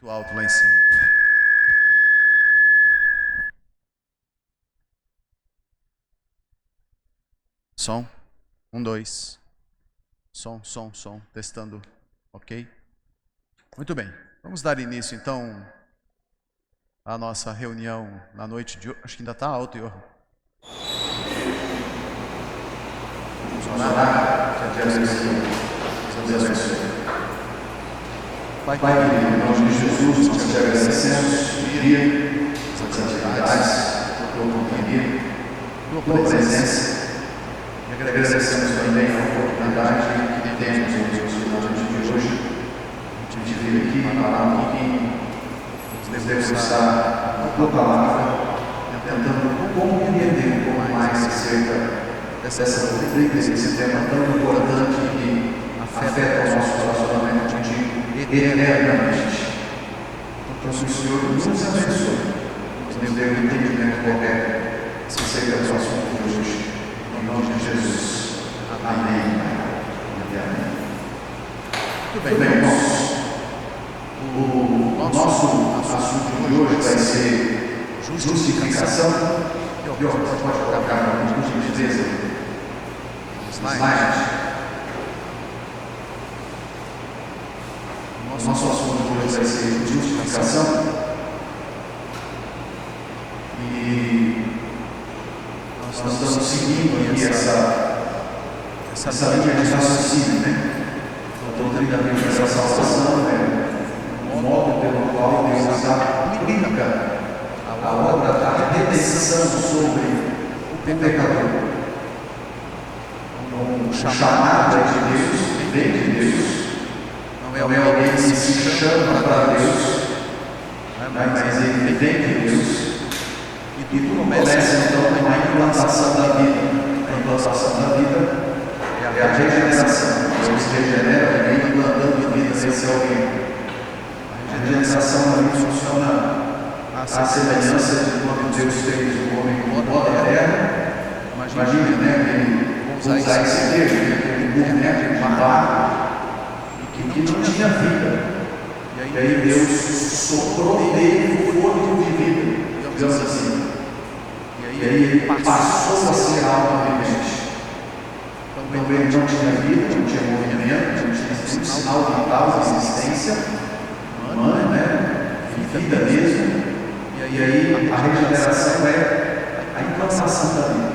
Muito alto lá em cima. Som. 1, 2. Som. Testando. Ok? Muito bem. Vamos dar início, então, à nossa reunião na noite de hoje. Acho que ainda está alto, Johan. Vamos orar. Que a Deus abençoe. Pai querido, em nome de Jesus, nós te agradecemos por dia, as atividades, a tua companhia, a tua presença. E agradecemos também a oportunidade que temos, ó Deus, na noite de hoje, de vir aqui falar um pouquinho, nos debruçar a tua palavra, tentando compreender um pouco mais acerca dessa doutrina, desse tema tão importante que afeta o nosso relacionamento contigo eternamente. Então, que o Senhor nos abençoe, nos dê um entendimento correto acerca do assunto de hoje. Em nome de Jesus. Amém. Amém. Muito bem, irmãos. O nosso assunto de hoje vai ser justificação. Pode colocar alguns de beleza. Slide. Nosso assunto de hoje vai ser justificação. E nós estamos seguindo aqui essa linha de raciocínio, né? A doutrina da Bíblia da salvação é o modo pelo qual Deus aplica a obra da redenção sobre o pecador. Um chamado de Deus, vem de Deus. Não é alguém que se chama para Deus, mas ele vem de Deus. E tudo começa então com a implantação da vida. A implantação da vida é a regeneração. Deus regenera alguém implantando vida nesse alguém. A regeneração ali funciona à semelhança de quando Deus fez o homem com pó da terra. Imagine, né? Vamos usar esse termo, aquele boneco de barro que não tinha vida. E aí Deus soprou nele o fôlego de vida, digamos assim. E aí ele passou a ser algo vivente. Então ele não tinha vida, não tinha movimento, não tinha nenhum sinal vital de existência humana, né? Vida mesmo. E aí a regeneração é a implantação da vida.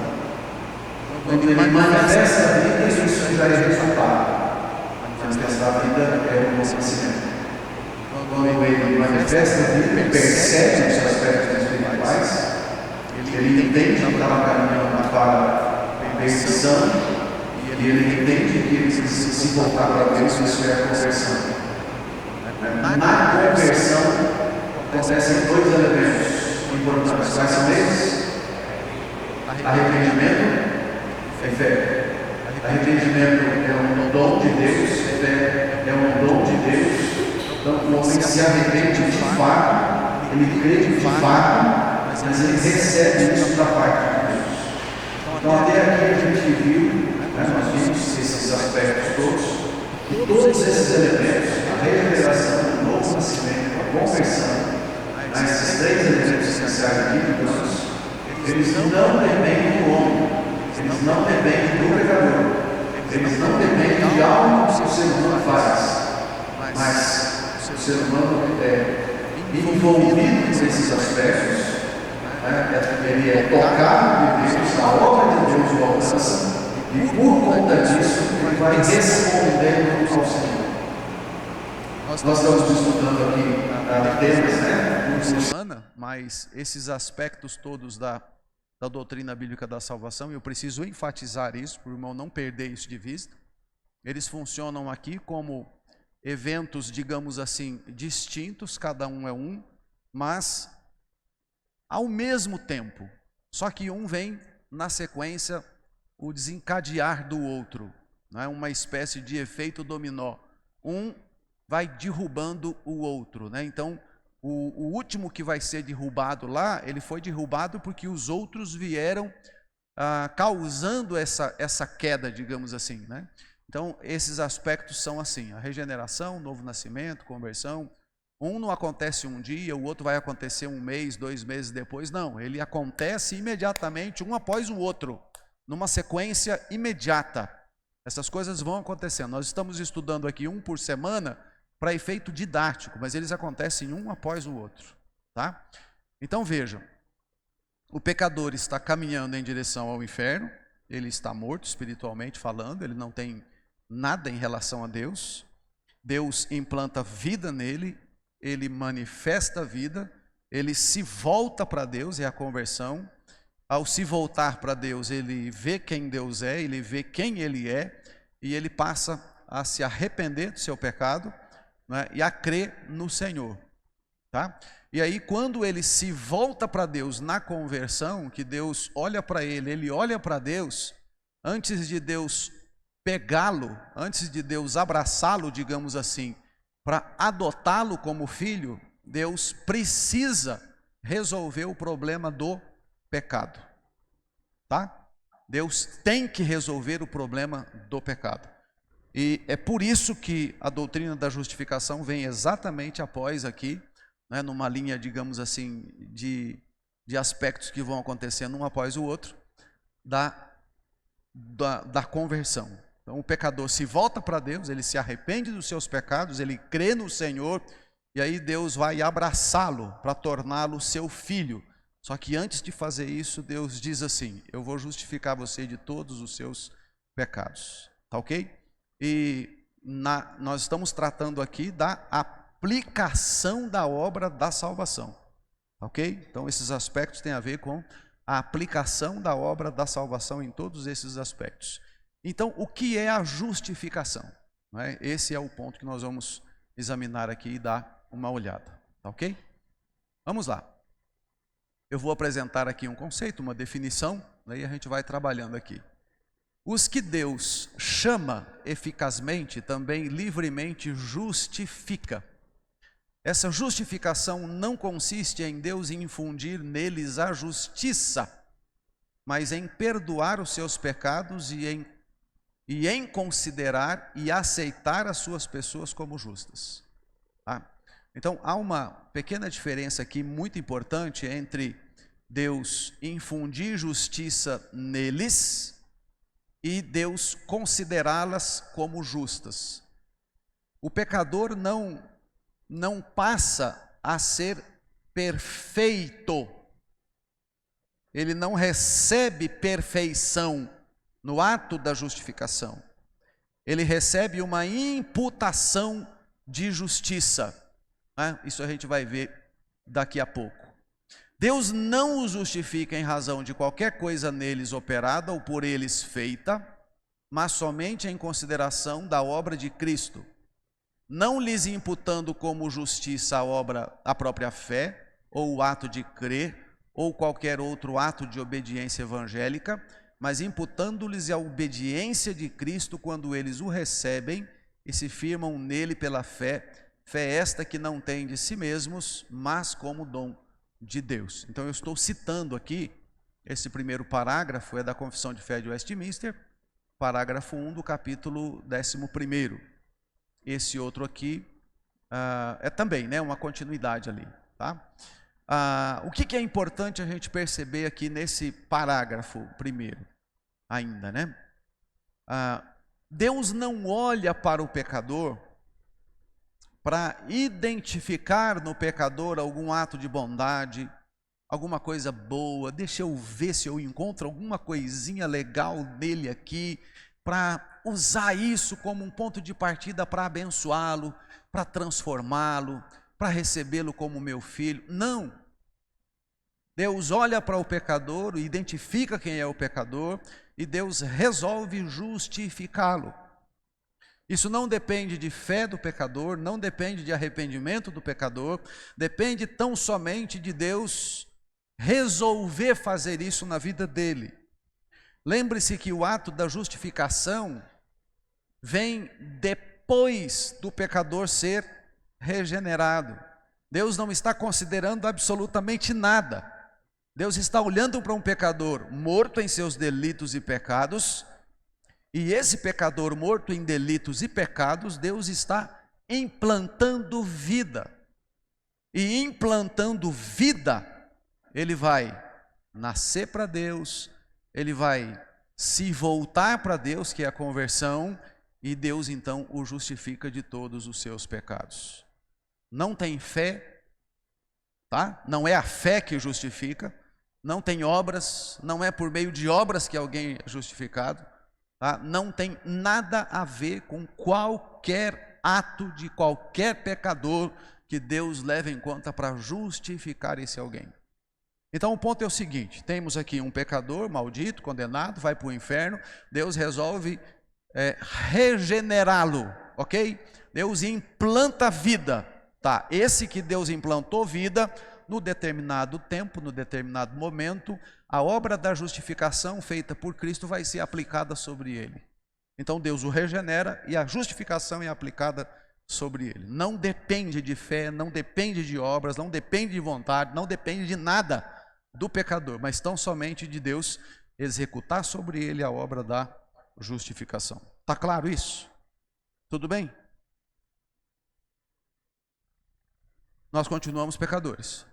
Quando ele manifesta a vida, isso já é resultado. Manifestar a vida é o nascimento. Quando ele manifesta a vida, ele percebe os aspectos espirituais, ele entende que estava caminhando para a perdição, e ele entende que ele precisa se voltar para Deus, isso é a conversão. Na conversão acontecem dois elementos importantes. Quais são eles? Arrependimento e fé. Arrependimento é um dom de Deus, fé é um dom de Deus. Então, o homem se arrepende de fato, ele crê de fato, mas ele recebe isso da parte de Deus. Então, até aqui a gente viu, nós vimos esses aspectos todos, e todos esses elementos, a regeneração, o novo nascimento, a conversão, esses três elementos essenciais aqui, digamos, eles não dependem do homem. Eles não dependem do pecador. Eles não dependem de algo que o ser humano faz. Mas o ser humano é envolvido nesses aspectos. Ele é tocado por Deus, a obra de Deus o alcança. E por conta disso, ele vai respondendo ao Senhor. Nós estamos estudando aqui temas, né? Semana, mas esses aspectos todos da doutrina bíblica da salvação, eu preciso enfatizar isso, para o irmão não perder isso de vista. Eles funcionam aqui como eventos, digamos assim, distintos, cada um é um, mas ao mesmo tempo. Só que um vem na sequência, o desencadear do outro, não é uma espécie de efeito dominó. Um vai derrubando o outro, né? Então, o último que vai ser derrubado lá, ele foi derrubado porque os outros vieram causando essa queda, digamos assim, né? Então, esses aspectos são assim: a regeneração, novo nascimento, conversão, Um não acontece um dia, o outro vai acontecer um mês, 2 meses depois. Não, ele acontece imediatamente, um após o outro, numa sequência imediata. Essas coisas vão acontecendo. Nós estamos estudando aqui um por semana para efeito didático, mas eles acontecem um após o outro, tá? Então vejam, o pecador está caminhando em direção ao inferno, ele está morto espiritualmente falando, ele não tem nada em relação a Deus. Deus implanta vida nele, ele manifesta a vida, ele se volta para Deus, é a conversão. Ao se voltar para Deus, ele vê quem Deus é, ele vê quem ele é, e ele passa a se arrepender do seu pecado, né, e a crer no Senhor. Tá? E aí, quando ele se volta para Deus na conversão, que Deus olha para ele olha para Deus, antes de Deus pegá-lo, antes de Deus abraçá-lo, digamos assim, para adotá-lo como filho, Deus precisa resolver o problema do pecado, tá? Deus tem que resolver o problema do pecado. E é por isso que a doutrina da justificação vem exatamente após aqui, né, numa linha, digamos assim, de aspectos que vão acontecendo um após o outro, da conversão. Então o pecador se volta para Deus, ele se arrepende dos seus pecados, ele crê no Senhor, e aí Deus vai abraçá-lo para torná-lo seu filho. Só que antes de fazer isso, Deus diz assim: eu vou justificar você de todos os seus pecados. Tá ok? E nós estamos tratando aqui da aplicação da obra da salvação. Tá ok? Então esses aspectos têm a ver com a aplicação da obra da salvação em todos esses aspectos. Então, o que é a justificação? Não é? Esse é o ponto que nós vamos examinar aqui e dar uma olhada. Tá ok? Vamos lá. Eu vou apresentar aqui um conceito, uma definição, daí a gente vai trabalhando aqui. Os que Deus chama eficazmente, também livremente justifica. Essa justificação não consiste em Deus infundir neles a justiça, mas em perdoar os seus pecados e em considerar e aceitar as suas pessoas como justas. Tá? Então, há uma pequena diferença aqui muito importante entre Deus infundir justiça neles e Deus considerá-las como justas. O pecador não passa a ser perfeito. Ele não recebe perfeição no ato da justificação. Ele recebe uma imputação de justiça. Né? Isso a gente vai ver daqui a pouco. Deus não os justifica em razão de qualquer coisa neles operada ou por eles feita, mas somente em consideração da obra de Cristo, não lhes imputando como justiça a própria fé, ou o ato de crer, ou qualquer outro ato de obediência evangélica, mas imputando-lhes a obediência de Cristo quando eles o recebem e se firmam nele pela fé, fé esta que não tem de si mesmos, mas como dom de Deus. Então eu estou citando aqui, esse primeiro parágrafo é da Confissão de Fé de Westminster, parágrafo 1 do capítulo 11. Esse outro aqui é também, né, uma continuidade ali. Tá? O que é importante a gente perceber aqui nesse parágrafo primeiro ainda, né? Deus não olha para o pecador para identificar no pecador algum ato de bondade, alguma coisa boa. Deixa eu ver se eu encontro alguma coisinha legal nele aqui, para usar isso como um ponto de partida para abençoá-lo, para transformá-lo, para recebê-lo como meu filho. Não. Deus olha para o pecador, identifica quem é o pecador e Deus resolve justificá-lo. Isso não depende de fé do pecador, não depende de arrependimento do pecador, depende tão somente de Deus resolver fazer isso na vida dele. Lembre-se que o ato da justificação vem depois do pecador ser regenerado. Deus não está considerando absolutamente nada. Deus está olhando para um pecador morto em seus delitos e pecados, e esse pecador morto em delitos e pecados, Deus está implantando vida. e implantando vida, ele vai nascer para Deus, ele vai se voltar para Deus, que é a conversão, e Deus então o justifica de todos os seus pecados. Não tem fé, tá? Não é a fé que justifica, não tem obras, não é por meio de obras que alguém é justificado, tá? Não tem nada a ver com qualquer ato de qualquer pecador que Deus leva em conta para justificar esse alguém. Então o ponto é o seguinte: temos aqui um pecador maldito, condenado, vai para o inferno, Deus resolve regenerá-lo, ok? Deus implanta vida, tá? Esse que Deus implantou vida, no determinado tempo, no determinado momento, a obra da justificação feita por Cristo vai ser aplicada sobre ele. Então Deus o regenera e a justificação é aplicada sobre ele. Não depende de fé, não depende de obras, não depende de vontade, não depende de nada do pecador, mas tão somente de Deus executar sobre ele a obra da justificação. Está claro isso? Tudo bem? Nós continuamos pecadores.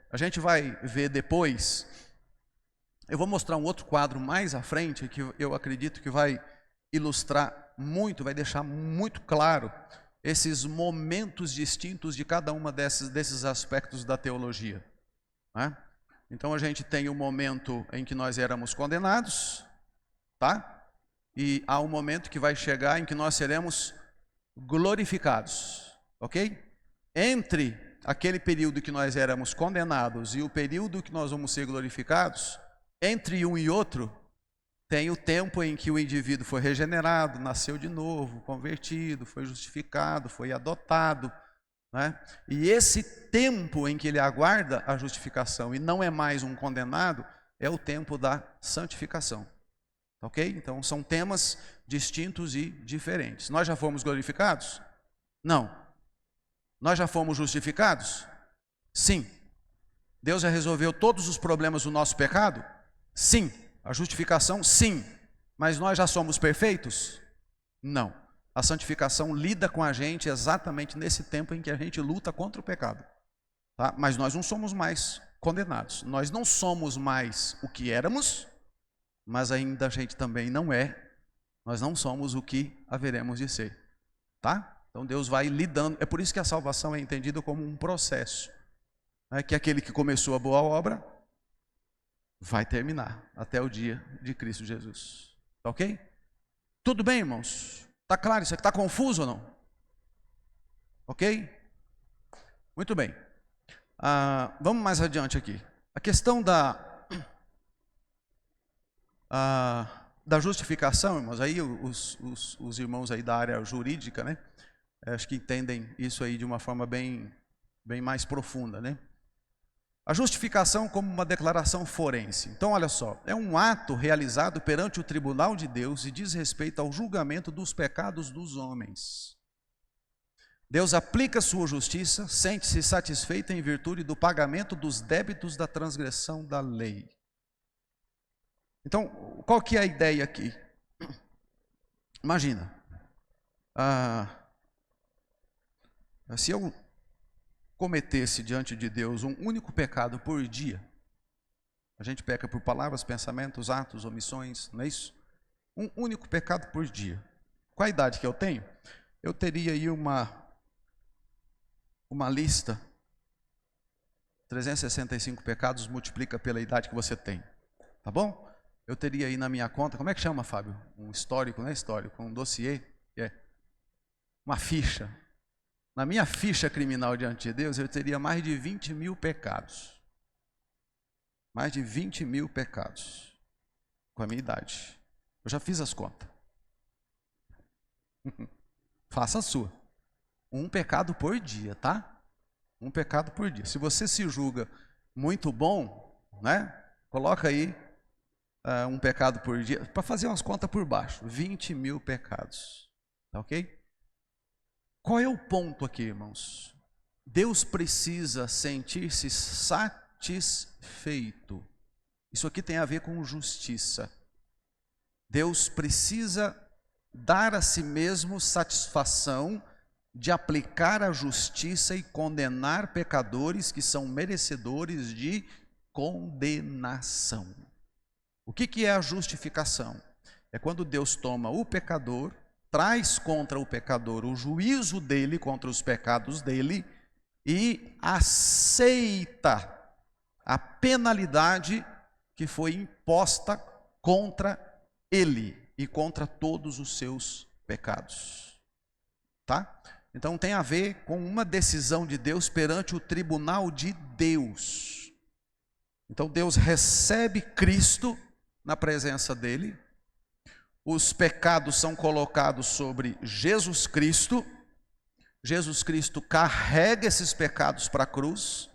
A gente vai ver depois, eu vou mostrar um outro quadro mais à frente, que eu acredito que vai ilustrar muito, vai deixar muito claro esses momentos distintos de cada uma desses aspectos da teologia. Então a gente tem o momento em que nós éramos condenados, tá? E há um momento que vai chegar em que nós seremos glorificados, ok? Entre aquele período que nós éramos condenados e o período que nós vamos ser glorificados, entre um e outro, tem o tempo em que o indivíduo foi regenerado, nasceu de novo, convertido, foi justificado, foi adotado, né? E esse tempo em que ele aguarda a justificação e não é mais um condenado, é o tempo da santificação, ok? Então são temas distintos e diferentes. Nós já fomos glorificados? Não. Nós já fomos justificados? Sim. Deus já resolveu todos os problemas do nosso pecado? Sim. A justificação? Sim. Mas nós já somos perfeitos? Não. A santificação lida com a gente exatamente nesse tempo em que a gente luta contra o pecado, tá? Mas nós não somos mais condenados. Nós não somos mais o que éramos, mas ainda a gente também não é. Nós não somos o que haveremos de ser, tá? Então Deus vai lidando, é por isso que a salvação é entendida como um processo, né? Que aquele que começou a boa obra vai terminar até o dia de Cristo Jesus, tá ok? Tudo bem, irmãos? Está claro isso aqui? Está confuso ou não? Ok? Muito bem. Vamos mais adiante aqui. A questão da justificação, irmãos, aí os irmãos aí da área jurídica, né? Acho que entendem isso aí de uma forma bem mais profunda, né? A justificação como uma declaração forense. Então, olha só, é um ato realizado perante o tribunal de Deus e diz respeito ao julgamento dos pecados dos homens. Deus aplica sua justiça, sente-se satisfeito em virtude do pagamento dos débitos da transgressão da lei. Então, qual que é a ideia aqui? Imagina, se eu cometesse diante de Deus um único pecado por dia, a gente peca por palavras, pensamentos, atos, omissões, não é isso? Um único pecado por dia. Qual a idade que eu tenho? Eu teria aí uma lista, 365 pecados, multiplica pela idade que você tem, tá bom? Eu teria aí na minha conta, como é que chama, Fábio? Um histórico, não é histórico, um dossiê, uma ficha. Na minha ficha criminal diante de Deus, eu teria mais de 20 mil pecados. Mais de 20 mil pecados. Com a minha idade. Eu já fiz as contas. Faça a sua. Um pecado por dia, tá? Um pecado por dia. Se você se julga muito bom, né? Coloca aí um pecado por dia, para fazer umas contas por baixo. 20 mil pecados. Tá ok? Qual é o ponto aqui, irmãos? Deus precisa sentir-se satisfeito. Isso aqui tem a ver com justiça. Deus precisa dar a si mesmo satisfação de aplicar a justiça e condenar pecadores que são merecedores de condenação. O que é a justificação? É quando Deus toma o pecador, traz contra o pecador o juízo dele contra os pecados dele e aceita a penalidade que foi imposta contra ele e contra todos os seus pecados. Tá? Então tem a ver com uma decisão de Deus perante o tribunal de Deus. Então Deus recebe Cristo na presença dele, os pecados são colocados sobre Jesus Cristo carrega esses pecados para a cruz,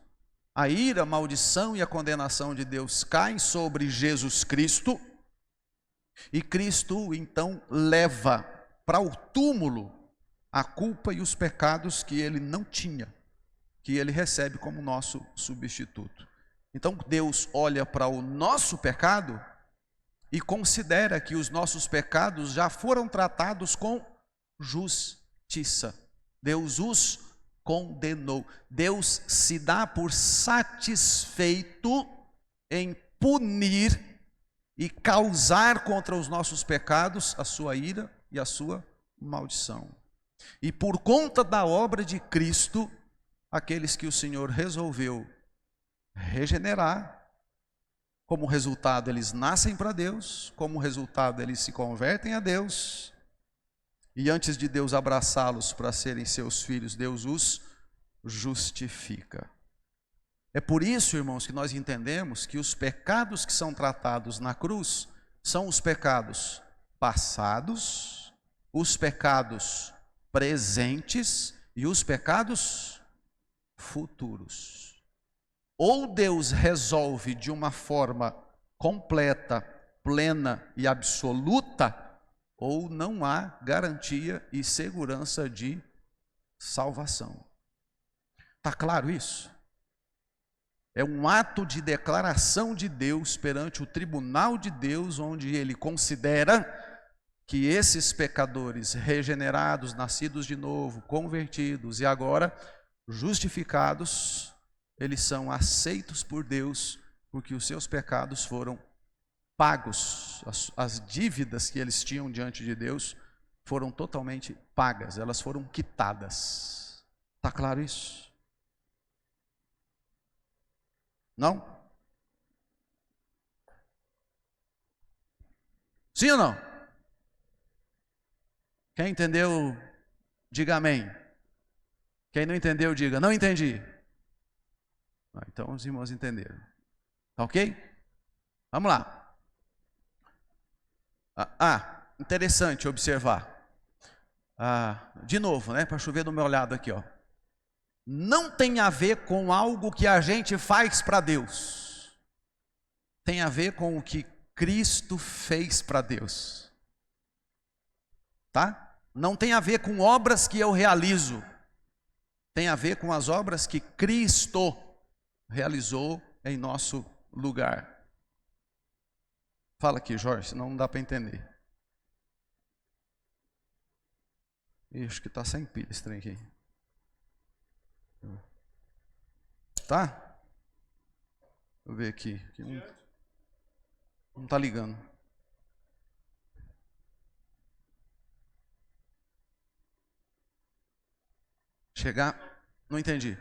a ira, a maldição e a condenação de Deus caem sobre Jesus Cristo, e Cristo então leva para o túmulo a culpa e os pecados que ele não tinha, que ele recebe como nosso substituto. Então Deus olha para o nosso pecado e considera que os nossos pecados já foram tratados com justiça. Deus os condenou. Deus se dá por satisfeito em punir e causar contra os nossos pecados a sua ira e a sua maldição. E por conta da obra de Cristo, aqueles que o Senhor resolveu regenerar, como resultado eles nascem para Deus, como resultado eles se convertem a Deus, e antes de Deus abraçá-los para serem seus filhos, Deus os justifica. É por isso, irmãos, que nós entendemos que os pecados que são tratados na cruz são os pecados passados, os pecados presentes e os pecados futuros. Ou Deus resolve de uma forma completa, plena e absoluta, ou não há garantia e segurança de salvação. Está claro isso? É um ato de declaração de Deus perante o tribunal de Deus, onde ele considera que esses pecadores regenerados, nascidos de novo, convertidos e agora justificados, eles são aceitos por Deus, porque os seus pecados foram pagos. As dívidas que eles tinham diante de Deus foram totalmente pagas, elas foram quitadas. Está claro isso? Não? Sim ou não? Quem entendeu, diga amém. Quem não entendeu, diga não entendi. Então os irmãos entenderam. Tá ok? Vamos lá. Interessante observar. De novo, né? Para chover do meu lado aqui, ó. Não tem a ver com algo que a gente faz para Deus. Tem a ver com o que Cristo fez para Deus. Tá? Não tem a ver com obras que eu realizo. Tem a ver com as obras que Cristo realizou em nosso lugar. Fala aqui, Jorge, senão não dá para entender. Acho que está sem pilha esse trem aqui. Tá? Deixa eu ver aqui. Não está ligando. Chegar. Não entendi.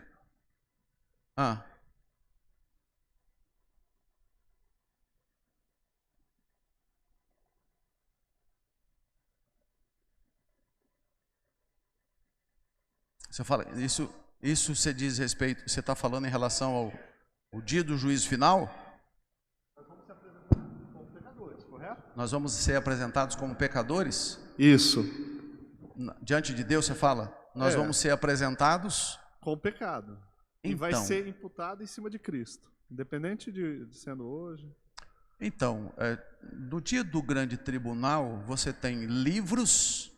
Você fala, isso você diz respeito, você está falando em relação ao dia do juízo final? Nós vamos ser apresentados como pecadores? Isso. Diante de Deus, você fala? Nós vamos ser apresentados com pecado. Então, e vai ser imputado em cima de Cristo, independente de sendo hoje. Então, no dia do grande tribunal, você tem livros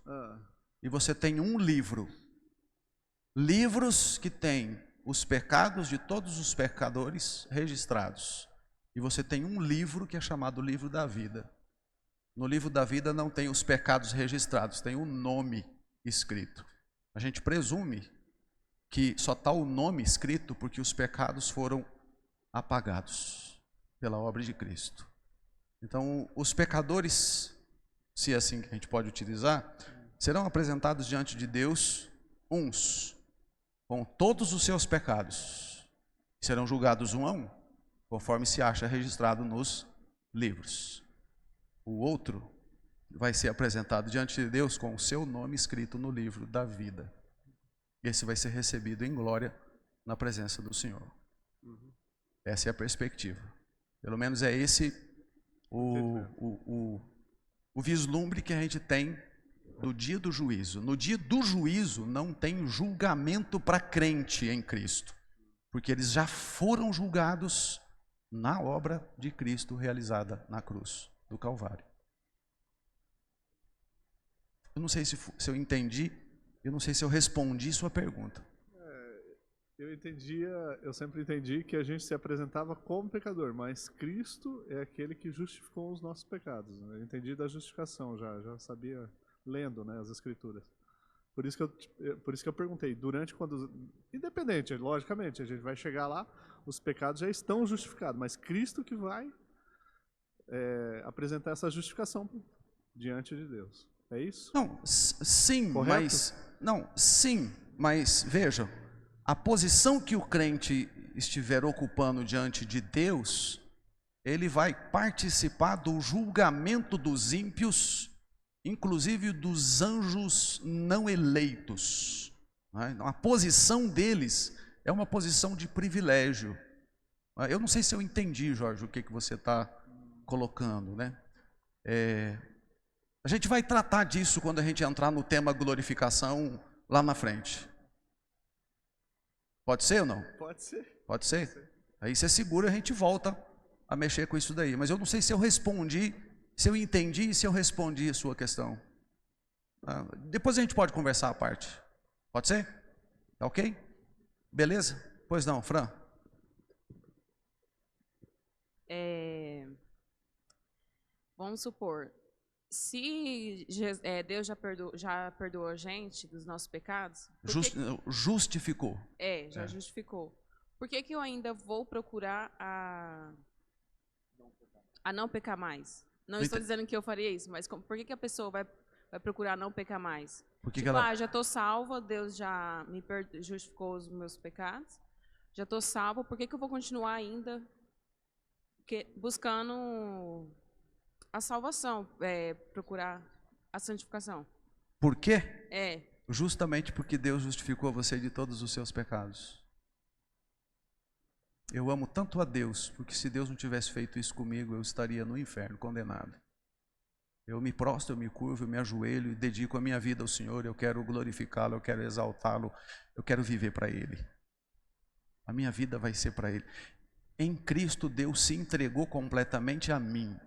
e você tem um livro. Livros que têm os pecados de todos os pecadores registrados. E você tem um livro que é chamado Livro da Vida. No livro da vida não tem os pecados registrados, tem o nome escrito. A gente presume que só está o nome escrito porque os pecados foram apagados pela obra de Cristo. Então, os pecadores, se é assim que a gente pode utilizar, serão apresentados diante de Deus, uns com todos os seus pecados, serão julgados um a um, conforme se acha registrado nos livros. O outro vai ser apresentado diante de Deus com o seu nome escrito no livro da vida. Esse vai ser recebido em glória na presença do Senhor. Essa é a perspectiva. Pelo menos é esse o vislumbre que a gente tem do dia do juízo. No dia do juízo não tem julgamento para crente em Cristo, porque eles já foram julgados na obra de Cristo realizada na cruz do Calvário. Eu não sei se eu entendi, eu não sei se eu respondi sua pergunta. Eu sempre entendi que a gente se apresentava como pecador, mas Cristo é aquele que justificou os nossos pecados. Né? Eu entendi da justificação já sabia lendo, né, as Escrituras. Por isso que eu perguntei, independente, logicamente, a gente vai chegar lá, os pecados já estão justificados, mas Cristo que vai apresentar essa justificação diante de Deus. É isso? Não, sim, Correto? mas veja, a posição que o crente estiver ocupando diante de Deus, ele vai participar do julgamento dos ímpios, inclusive dos anjos não eleitos. A posição deles é uma posição de privilégio. Eu não sei se eu entendi, Jorge, o que você está colocando, né? A gente vai tratar disso quando a gente entrar no tema glorificação lá na frente. Pode ser ou não? Pode ser. Pode ser? Aí você segura, a gente volta a mexer com isso daí. Mas eu não sei se eu respondi, se eu entendi e se eu respondi a sua questão. Depois a gente pode conversar à parte. Pode ser? Tá ok? Beleza? Pois não, Fran? Vamos supor, se Deus já perdoou a gente dos nossos pecados... Justificou. Já justificou. Por que eu ainda vou procurar a não pecar mais? Não estou dizendo que eu faria isso, mas por que a pessoa vai procurar não pecar mais? Já estou salva, Deus já me justificou os meus pecados, já estou salva, por que eu vou continuar ainda buscando a salvação, procurar a santificação? Por quê? Justamente porque Deus justificou você de todos os seus pecados. Eu amo tanto a Deus, porque se Deus não tivesse feito isso comigo, eu estaria no inferno, condenado. Eu me prostro, eu me curvo, eu me ajoelho e dedico a minha vida ao Senhor. Eu quero glorificá-lo, eu quero exaltá-lo, eu quero viver para Ele. A minha vida vai ser para Ele. Em Cristo, Deus se entregou completamente a mim.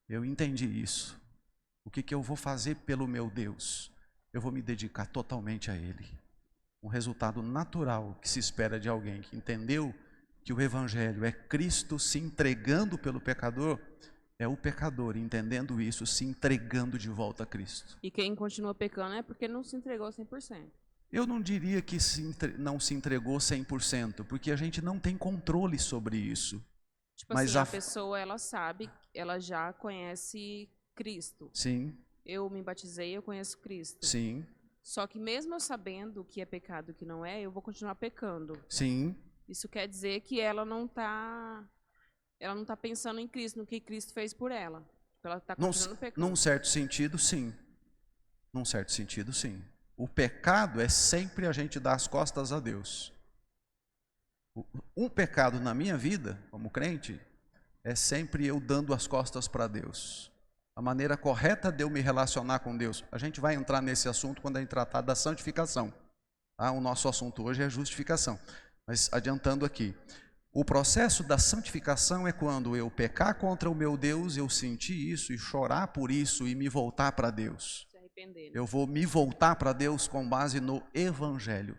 Eu entendi isso. O que eu vou fazer pelo meu Deus? Eu vou me dedicar totalmente a Ele. Um resultado natural que se espera de alguém que entendeu que o Evangelho é Cristo se entregando pelo pecador, é o pecador, entendendo isso, se entregando de volta a Cristo. E quem continua pecando é porque não se entregou 100%. Eu não diria que não se entregou 100%, porque a gente não tem controle sobre isso. Mas assim, a pessoa, ela sabe, ela já conhece Cristo. Sim. Eu me batizei, eu conheço Cristo. Sim. Só que mesmo eu sabendo o que é pecado e o que não é, eu vou continuar pecando. Sim. Isso quer dizer que ela não está pensando em Cristo, no que Cristo fez por ela. Ela está continuando pecando. Num certo sentido, sim. Num certo sentido, sim. O pecado é sempre a gente dar as costas a Deus. Um pecado na minha vida, como crente, é sempre eu dando as costas para Deus. A maneira correta de eu me relacionar com Deus. A gente vai entrar nesse assunto quando a gente tratar da santificação. O nosso assunto hoje é justificação. Mas adiantando aqui, o processo da santificação é quando eu pecar contra o meu Deus, eu sentir isso e chorar por isso e me voltar para Deus. Se arrepender, né? Eu vou me voltar para Deus com base no Evangelho.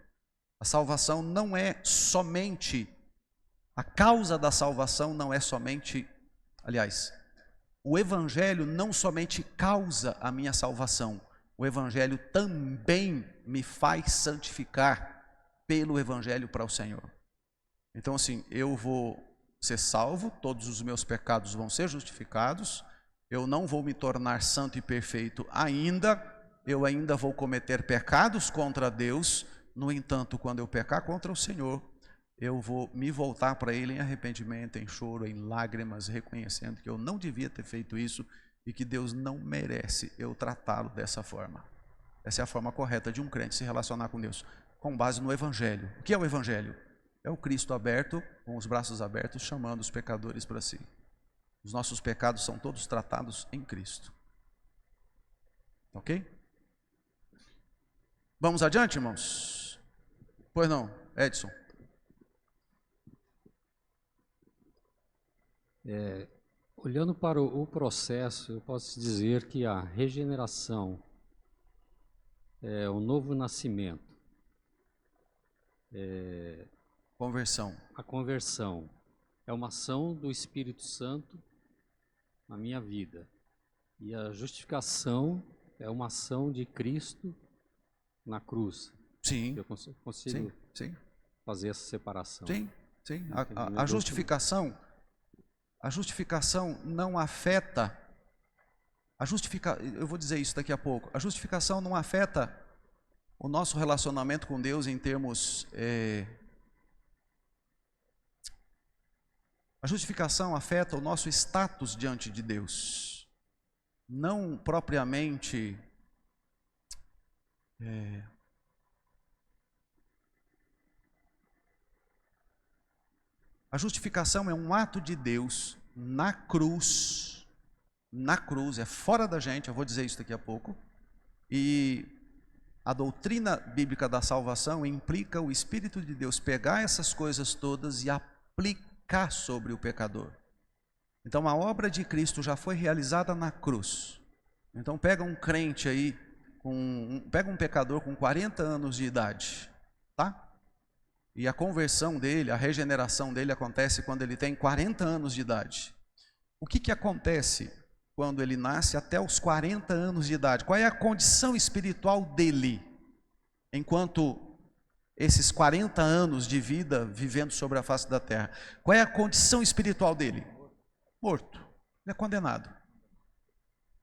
A salvação não é somente, a causa da salvação não é somente, aliás, o Evangelho não somente causa a minha salvação, o Evangelho também me faz santificar pelo Evangelho para o Senhor. Então assim, eu vou ser salvo, todos os meus pecados vão ser justificados, eu não vou me tornar santo e perfeito ainda, eu ainda vou cometer pecados contra Deus, no entanto, quando eu pecar contra o Senhor, eu vou me voltar para Ele em arrependimento, em choro, em lágrimas, reconhecendo que eu não devia ter feito isso e que Deus não merece eu tratá-lo dessa forma. Essa é a forma correta de um crente se relacionar com Deus, com base no Evangelho. O que é o Evangelho? É o Cristo aberto, com os braços abertos, chamando os pecadores para si. Os nossos pecados são todos tratados em Cristo. Ok? Vamos adiante, irmãos? Pois não, Edson. Olhando para o processo, eu posso dizer que a regeneração é o novo nascimento. Conversão. A conversão é uma ação do Espírito Santo na minha vida. E a justificação é uma ação de Cristo na cruz. Sim. Eu consigo Sim. fazer essa separação. Sim. A justificação não afeta. Eu vou dizer isso daqui a pouco. A justificação não afeta o nosso relacionamento com Deus em termos. A justificação afeta o nosso status diante de Deus, não propriamente a justificação é um ato de Deus na cruz, é fora da gente, eu vou dizer isso daqui a pouco, e a doutrina bíblica da salvação implica o Espírito de Deus pegar essas coisas todas e aplicar sobre o pecador. Então a obra de Cristo já foi realizada na cruz. Então pega um crente aí, pega um pecador com 40 anos de idade, tá? E a conversão dele, a regeneração dele acontece quando ele tem 40 anos de idade. O que acontece quando ele nasce até os 40 anos de idade? Qual é a condição espiritual dele enquanto esses 40 anos de vida vivendo sobre a face da terra? Qual é a condição espiritual dele? Morto. Ele é condenado.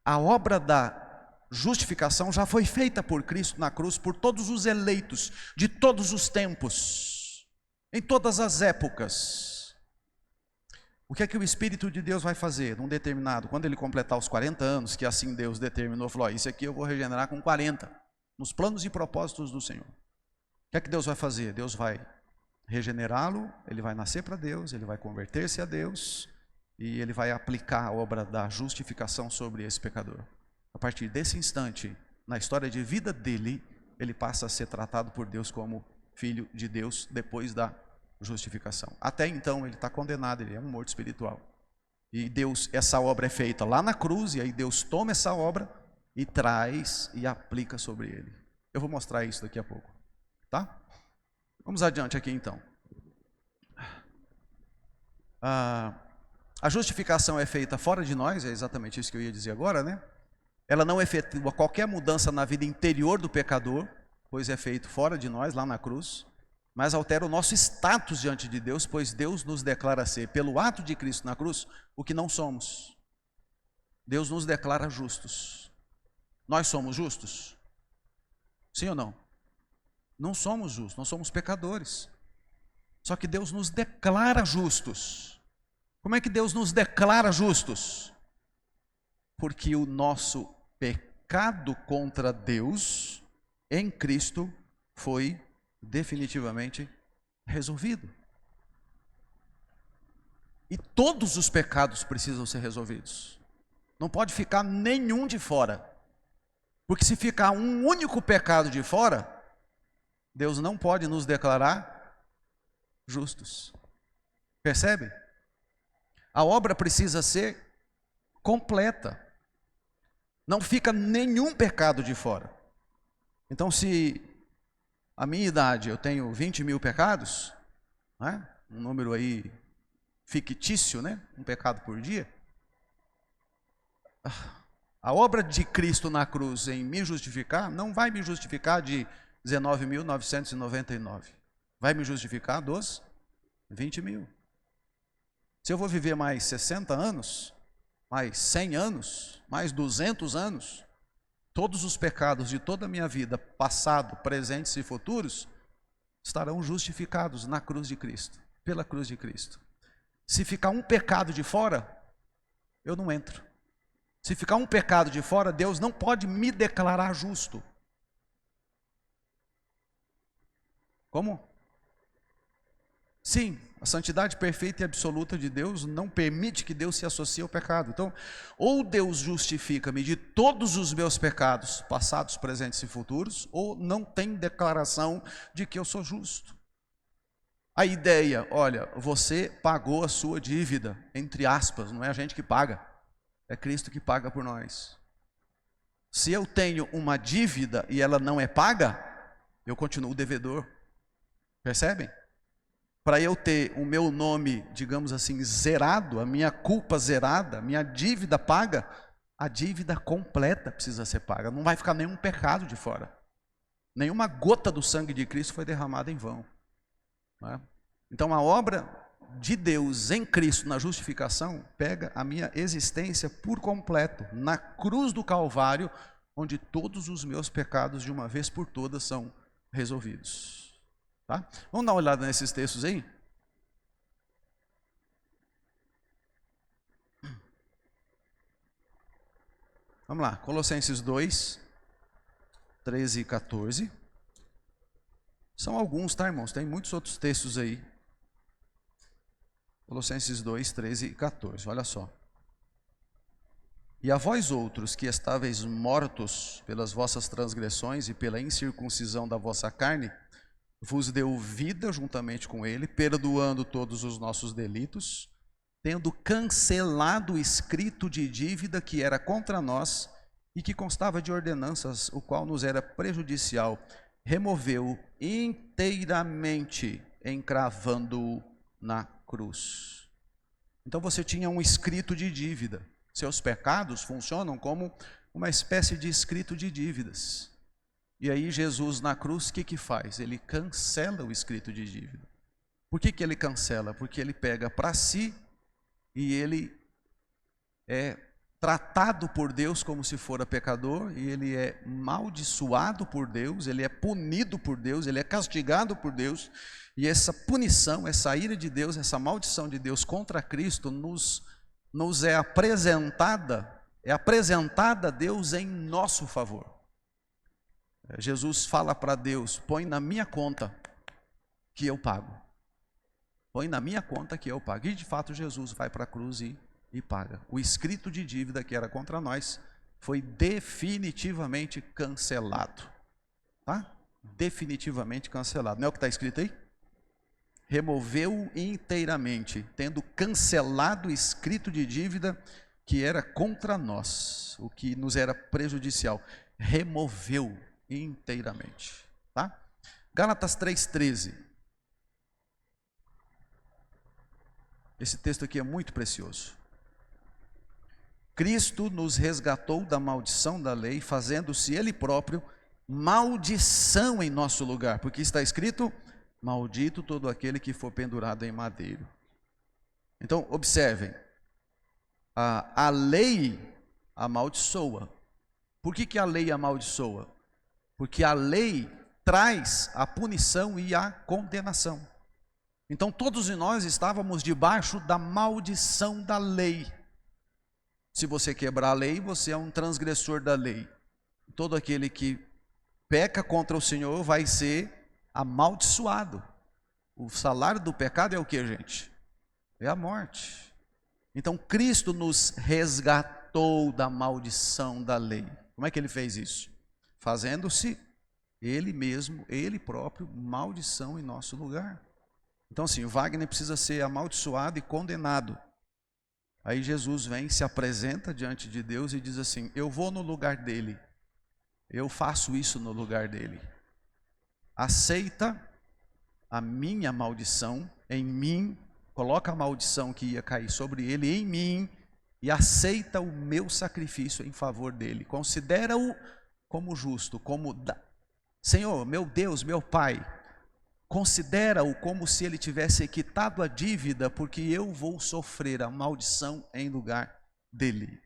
A obra da justificação já foi feita por Cristo na cruz, por todos os eleitos de todos os tempos, em todas as épocas. O que é que o Espírito de Deus vai fazer num determinado, quando ele completar os 40 anos, que assim Deus determinou, falou, isso aqui eu vou regenerar com 40, nos planos e propósitos do Senhor. O que é que Deus vai fazer? Deus vai regenerá-lo, ele vai nascer para Deus, ele vai converter-se a Deus e ele vai aplicar a obra da justificação sobre esse pecador. A partir desse instante, na história de vida dele, ele passa a ser tratado por Deus como filho de Deus depois da justificação. Até então ele está condenado, ele é um morto espiritual. E Deus, essa obra é feita lá na cruz, e aí Deus toma essa obra e traz e aplica sobre ele. Eu vou mostrar isso daqui a pouco. Tá? Vamos adiante aqui então. A justificação é feita fora de nós, é exatamente isso que eu ia dizer agora, né? Ela não efetua qualquer mudança na vida interior do pecador, pois é feito fora de nós, lá na cruz, mas altera o nosso status diante de Deus, pois Deus nos declara ser, pelo ato de Cristo na cruz, o que não somos. Deus nos declara justos. Nós somos justos? Sim ou não? Não somos justos, nós somos pecadores. Só que Deus nos declara justos. Como é que Deus nos declara justos? Porque o nosso pecado contra Deus em Cristo foi definitivamente resolvido. E todos os pecados precisam ser resolvidos. Não pode ficar nenhum de fora. Porque se ficar um único pecado de fora, Deus não pode nos declarar justos. Percebe? A obra precisa ser completa. Não fica nenhum pecado de fora. Então, se a minha idade eu tenho 20 mil pecados, né? Um número aí fictício, né? Um pecado por dia. A obra de Cristo na cruz em me justificar não vai me justificar de 19.999. Vai me justificar dos 20 mil. Se eu vou viver mais 60 anos, mais 100 anos, mais 200 anos, todos os pecados de toda a minha vida, passado, presentes e futuros, estarão justificados na cruz de Cristo, pela cruz de Cristo. Se ficar um pecado de fora, eu não entro. Se ficar um pecado de fora, Deus não pode me declarar justo. Como? Sim, a santidade perfeita e absoluta de Deus não permite que Deus se associe ao pecado. Então, ou Deus justifica-me de todos os meus pecados, passados, presentes e futuros, ou não tem declaração de que eu sou justo. A ideia, olha, você pagou a sua dívida, entre aspas, não é a gente que paga, é Cristo que paga por nós. Se eu tenho uma dívida e ela não é paga, eu continuo devedor. Percebem? Para eu ter o meu nome, digamos assim, zerado, a minha culpa zerada, a minha dívida paga, a dívida completa precisa ser paga. Não vai ficar nenhum pecado de fora. Nenhuma gota do sangue de Cristo foi derramada em vão. Não é? Então a obra de Deus em Cristo na justificação pega a minha existência por completo, na cruz do Calvário, onde todos os meus pecados de uma vez por todas são resolvidos. Tá? Vamos dar uma olhada nesses textos aí? Vamos lá, Colossenses 2, 13 e 14. São alguns, tá, irmãos? Tem muitos outros textos aí. Colossenses 2, 13 e 14, olha só. E a vós outros que estáveis mortos pelas vossas transgressões e pela incircuncisão da vossa carne, vos deu vida juntamente com ele, perdoando todos os nossos delitos, tendo cancelado o escrito de dívida que era contra nós e que constava de ordenanças, o qual nos era prejudicial, removeu inteiramente, encravando-o na cruz. Então você tinha um escrito de dívida. Seus pecados funcionam como uma espécie de escrito de dívidas. E aí Jesus na cruz, o que faz? Ele cancela o escrito de dívida. Por que ele cancela? Porque ele pega para si e ele é tratado por Deus como se fora pecador, e ele é maldiçoado por Deus, ele é punido por Deus, ele é castigado por Deus, e essa punição, essa ira de Deus, essa maldição de Deus contra Cristo nos é apresentada a Deus em nosso favor. Jesus fala para Deus: põe na minha conta que eu pago. Põe na minha conta que eu pago. E de fato Jesus vai para a cruz e paga. O escrito de dívida que era contra nós foi definitivamente cancelado. Tá? Definitivamente cancelado. Não é o que está escrito aí? Removeu inteiramente, tendo cancelado o escrito de dívida que era contra nós, o que nos era prejudicial. Removeu inteiramente. Tá? Gálatas 3,13. Esse texto aqui é muito precioso. Cristo nos resgatou da maldição da lei, fazendo-se Ele próprio maldição em nosso lugar, porque está escrito: maldito todo aquele que for pendurado em madeiro. Então, observem, a lei amaldiçoa. Por que a lei amaldiçoa? Porque a lei traz a punição e a condenação. Então todos nós estávamos debaixo da maldição da lei. Se você quebrar a lei, você é um transgressor da lei. Todo aquele que peca contra o Senhor vai ser amaldiçoado. O salário do pecado é o que, gente? É a morte. Então Cristo nos resgatou da maldição da lei. Como é que Ele fez isso? Fazendo-se Ele mesmo, Ele próprio, maldição em nosso lugar. Então assim, o Wagner precisa ser amaldiçoado e condenado. Aí Jesus vem, se apresenta diante de Deus e diz assim: eu vou no lugar dele, eu faço isso no lugar dele. Aceita a minha maldição em mim, coloca a maldição que ia cair sobre ele em mim e aceita o meu sacrifício em favor dele. Considera-o como justo, como Senhor, meu Deus, meu Pai, considera-o como se ele tivesse quitado a dívida, porque eu vou sofrer a maldição em lugar dele.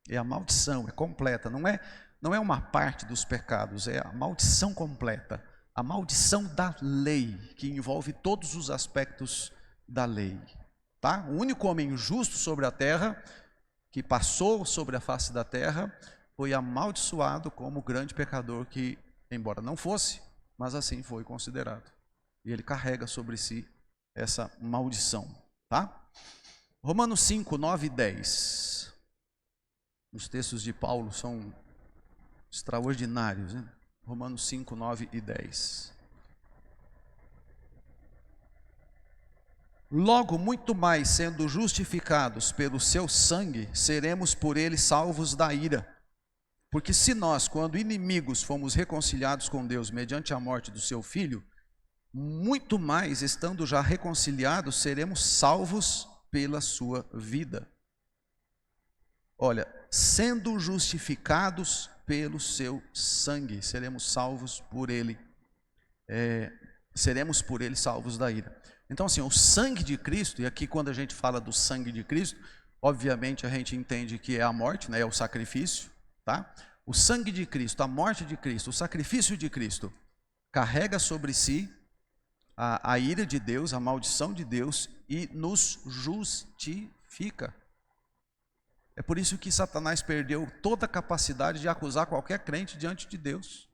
É a maldição, é completa, não é uma parte dos pecados, é a maldição completa, a maldição da lei, que envolve todos os aspectos da lei. Tá? O único homem justo sobre a terra, que passou sobre a face da terra, foi amaldiçoado como grande pecador que, embora não fosse, mas assim foi considerado. E ele carrega sobre si essa maldição. Tá? Romanos 5, 9 e 10. Os textos de Paulo são extraordinários, né? Romanos 5, 9 e 10. Logo, muito mais sendo justificados pelo seu sangue, seremos por ele salvos da ira. Porque se nós, quando inimigos, fomos reconciliados com Deus mediante a morte do seu Filho, muito mais, estando já reconciliados, seremos salvos pela sua vida. Olha, sendo justificados pelo seu sangue, seremos salvos por ele. Seremos por ele salvos da ira. Então assim, o sangue de Cristo, e aqui quando a gente fala do sangue de Cristo, obviamente a gente entende que é a morte, né, é o sacrifício, tá? O sangue de Cristo, a morte de Cristo, o sacrifício de Cristo, carrega sobre si a ira de Deus, a maldição de Deus e nos justifica. É por isso que Satanás perdeu toda a capacidade de acusar qualquer crente diante de Deus.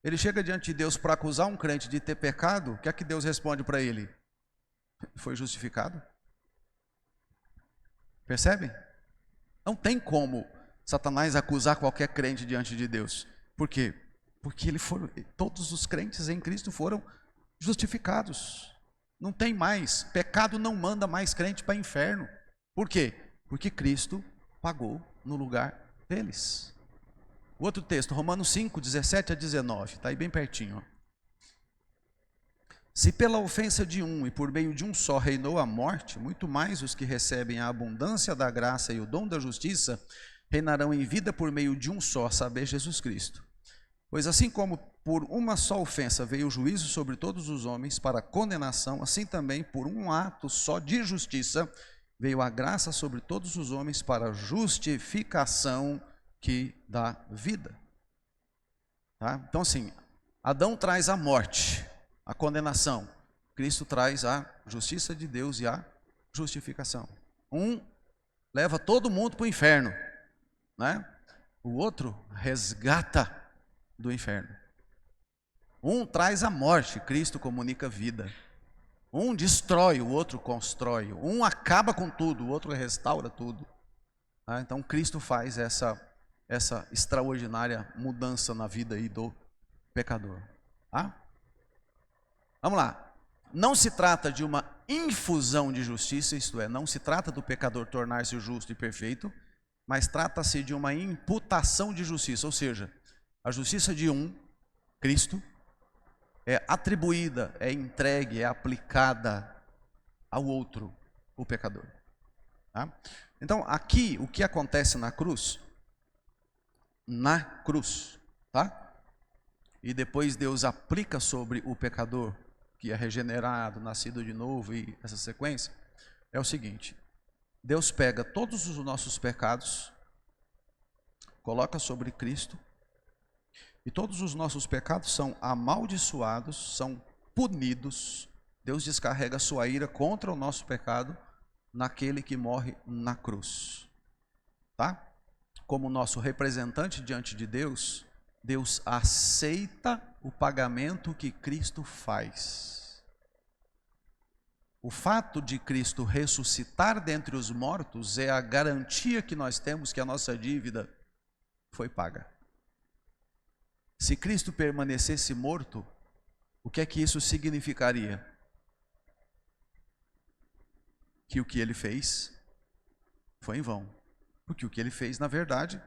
Ele chega diante de Deus para acusar um crente de ter pecado, o que é que Deus responde para ele? Foi justificado. Percebem? Não tem como Satanás acusar qualquer crente diante de Deus. Por quê? Porque todos os crentes em Cristo foram justificados. Não tem mais, pecado não manda mais crente para o inferno. Por quê? Porque Cristo pagou no lugar deles. O outro texto, Romanos 5, 17 a 19, está aí bem pertinho. Ó. Se pela ofensa de um e por meio de um só reinou a morte, muito mais os que recebem a abundância da graça e o dom da justiça reinarão em vida por meio de um só, saber Jesus Cristo. Pois assim como por uma só ofensa veio o juízo sobre todos os homens para condenação, assim também por um ato só de justiça veio a graça sobre todos os homens para justificação que dá vida. Tá? Então assim, Adão traz a morte, a condenação. Cristo traz a justiça de Deus e a justificação. Um leva todo mundo para o inferno, né? O outro resgata do inferno. Um traz a morte, Cristo comunica vida. Um destrói, o outro constrói. Um acaba com tudo, o outro restaura tudo. Então Cristo faz essa extraordinária mudança na vida aí do pecador. Vamos lá. Não se trata de uma infusão de justiça, isto é, não se trata do pecador tornar-se justo e perfeito, mas trata-se de uma imputação de justiça, ou seja, a justiça de um, Cristo, é atribuída, é entregue, é aplicada ao outro, o pecador. Tá? Então, aqui, o que acontece na cruz, tá? E depois Deus aplica sobre o pecador, que é regenerado, nascido de novo, e essa sequência, é o seguinte: Deus pega todos os nossos pecados, coloca sobre Cristo, e todos os nossos pecados são amaldiçoados, são punidos. Deus descarrega a sua ira contra o nosso pecado naquele que morre na cruz. Tá? Como nosso representante diante de Deus, Deus aceita o pagamento que Cristo faz. O fato de Cristo ressuscitar dentre os mortos é a garantia que nós temos que a nossa dívida foi paga. Se Cristo permanecesse morto, o que é que isso significaria? Que o que ele fez foi em vão. Porque o que ele fez, na verdade,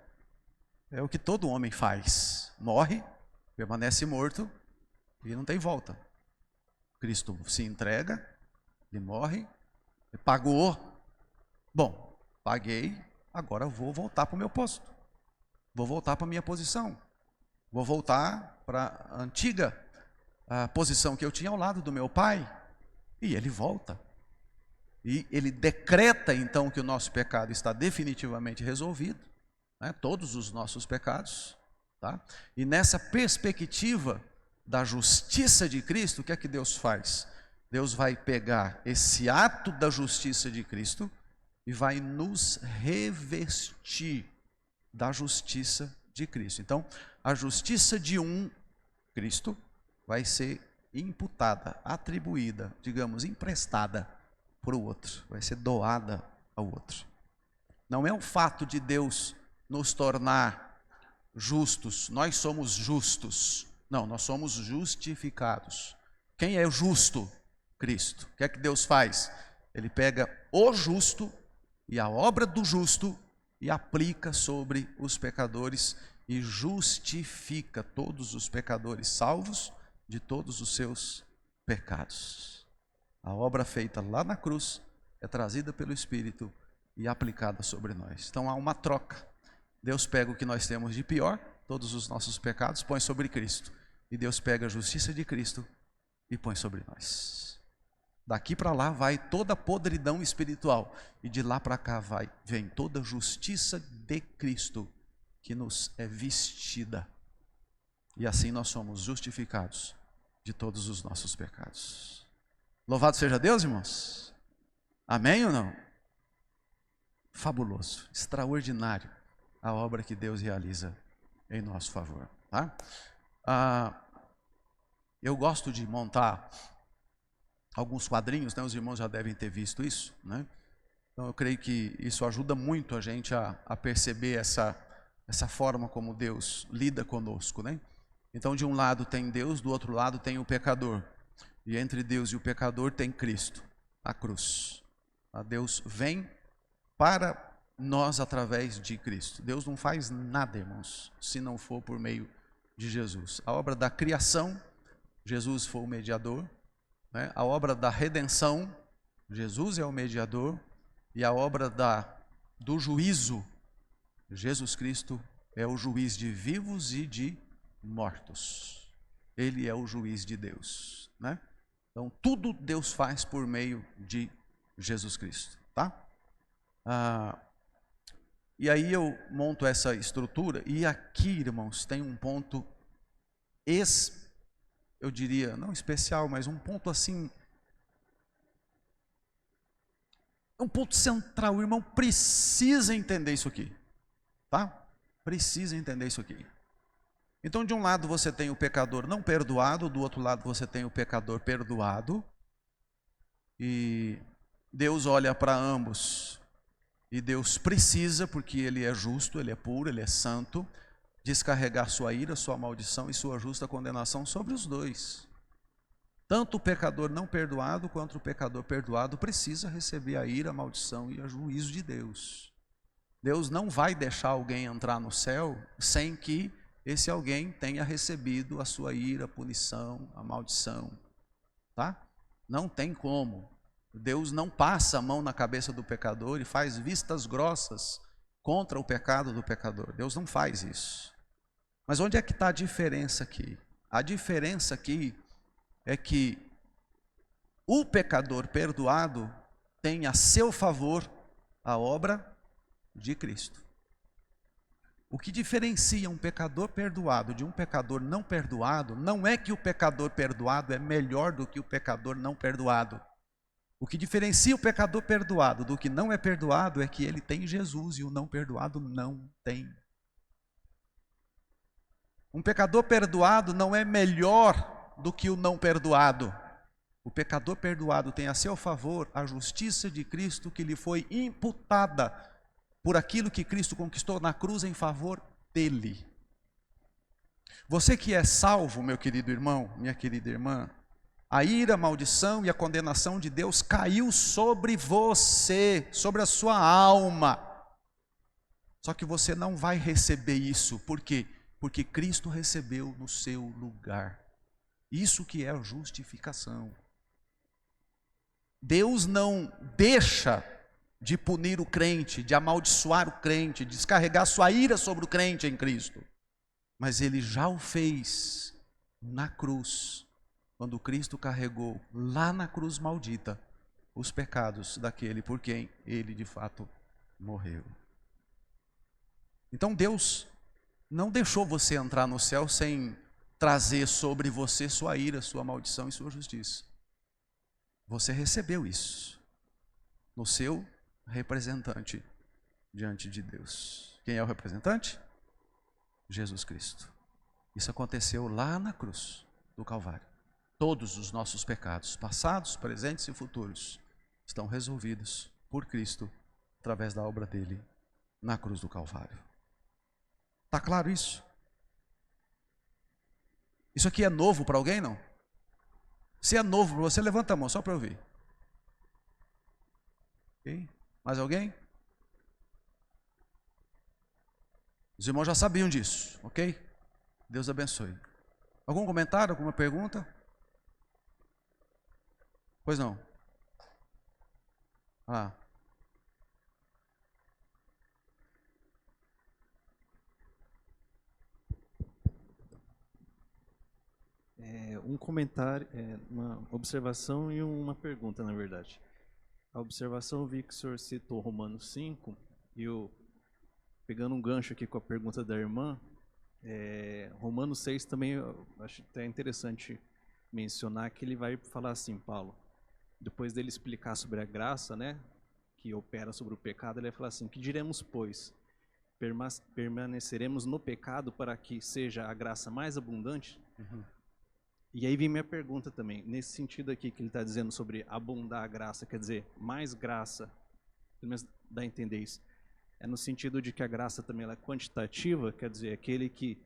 é o que todo homem faz. Morre, permanece morto e não tem volta. Cristo se entrega, ele morre, ele pagou. Bom, paguei, agora vou voltar para o meu posto. Vou voltar para a minha posição. Vou voltar para a antiga posição que eu tinha ao lado do meu pai. E ele volta. E ele decreta então que o nosso pecado está definitivamente resolvido, né? Todos os nossos pecados, tá? E nessa perspectiva da justiça de Cristo, o que é que Deus faz? Deus vai pegar esse ato da justiça de Cristo e vai nos revestir da justiça de Cristo. Então, a justiça de um, Cristo, vai ser imputada, atribuída, digamos, emprestada para o outro, vai ser doada ao outro. Não é o fato de Deus nos tornar justos, nós somos justos. Não, nós somos justificados. Quem é o justo? Cristo. O que é que Deus faz? Ele pega o justo e a obra do justo e aplica sobre os pecadores e justifica todos os pecadores salvos de todos os seus pecados. A obra feita lá na cruz é trazida pelo Espírito e aplicada sobre nós. Então há uma troca. Deus pega o que nós temos de pior, todos os nossos pecados, põe sobre Cristo. E Deus pega a justiça de Cristo e põe sobre nós. Daqui para lá vai toda a podridão espiritual. E de lá para cá vem toda a justiça de Cristo que nos é vestida. E assim nós somos justificados de todos os nossos pecados. Louvado seja Deus, irmãos. Amém ou não? Fabuloso, extraordinário a obra que Deus realiza em nosso favor. Tá? Eu gosto de montar alguns quadrinhos, né? Os irmãos já devem ter visto isso, né? Então eu creio que isso ajuda muito a gente a perceber essa forma como Deus lida conosco, né? Então de um lado tem Deus, do outro lado tem o pecador. E entre Deus e o pecador tem Cristo, a cruz. Deus vem para nós através de Cristo. Deus não faz nada, irmãos, se não for por meio de Jesus. A obra da criação, Jesus foi o mediador, né? A obra da redenção, Jesus é o mediador. E a obra do juízo, Jesus Cristo é o juiz de vivos e de mortos. Ele é o juiz de Deus, né? Então tudo Deus faz por meio de Jesus Cristo, tá? E aí eu monto essa estrutura, e aqui, irmãos, tem um ponto, eu diria, não especial, mas um ponto assim, um ponto central. O irmão precisa entender isso aqui, tá? Precisa entender isso aqui. Então, de um lado você tem o pecador não perdoado, do outro lado você tem o pecador perdoado, e Deus olha para ambos. E Deus precisa, porque Ele é justo, Ele é puro, Ele é santo, descarregar sua ira, sua maldição e sua justa condenação sobre os dois. Tanto o pecador não perdoado quanto o pecador perdoado precisa receber a ira, a maldição e o juízo de Deus. Deus não vai deixar alguém entrar no céu sem que esse alguém tenha recebido a sua ira, a punição, a maldição. Tá? Não tem como. Deus não passa a mão na cabeça do pecador e faz vistas grossas contra o pecado do pecador. Deus não faz isso. Mas onde é que está a diferença aqui? A diferença aqui é que o pecador perdoado tem a seu favor a obra de Cristo. O que diferencia um pecador perdoado de um pecador não perdoado não é que o pecador perdoado é melhor do que o pecador não perdoado. O que diferencia o pecador perdoado do que não é perdoado é que ele tem Jesus e o não perdoado não tem. Um pecador perdoado não é melhor do que o não perdoado. O pecador perdoado tem a seu favor a justiça de Cristo que lhe foi imputada por aquilo que Cristo conquistou na cruz em favor dele. Você que é salvo, meu querido irmão, minha querida irmã, a ira, a maldição e a condenação de Deus caiu sobre você, sobre a sua alma. Só que você não vai receber isso. Por quê? Porque Cristo recebeu no seu lugar. Isso que é a justificação. Deus não deixa de punir o crente, de amaldiçoar o crente, de descarregar sua ira sobre o crente em Cristo. mas ele já o fez na cruz, quando Cristo carregou lá na cruz maldita os pecados daquele por quem ele de fato morreu. Então Deus não deixou você entrar no céu sem trazer sobre você sua ira, sua maldição e sua justiça. Você recebeu isso no seu representante diante de Deus. Quem é o representante? Jesus Cristo. Isso aconteceu lá na cruz do Calvário. Todos os nossos pecados, passados, presentes e futuros, estão resolvidos por Cristo através da obra dele na cruz do Calvário. Está claro isso? Isso aqui é novo para alguém, não? Se é novo para você, levanta a mão só para eu ouvir. Okay? Mais alguém? Os irmãos já sabiam disso, ok? Deus abençoe. Algum comentário, alguma pergunta? Pois não. Um comentário, uma observação e uma pergunta, na verdade. A observação, eu vi que o senhor citou Romanos 5, e eu, pegando um gancho aqui com a pergunta da irmã, Romanos 6 também, eu acho até interessante mencionar que ele vai falar assim, Paulo, depois dele explicar sobre a graça, né, que opera sobre o pecado, ele vai falar assim, que diremos, pois? Permaneceremos no pecado para que seja a graça mais abundante? E aí vem minha pergunta também, nesse sentido aqui que ele está dizendo sobre abundar a graça, quer dizer, mais graça, pelo menos dá a entender isso, é no sentido de que a graça também ela é quantitativa, quer dizer, aquele que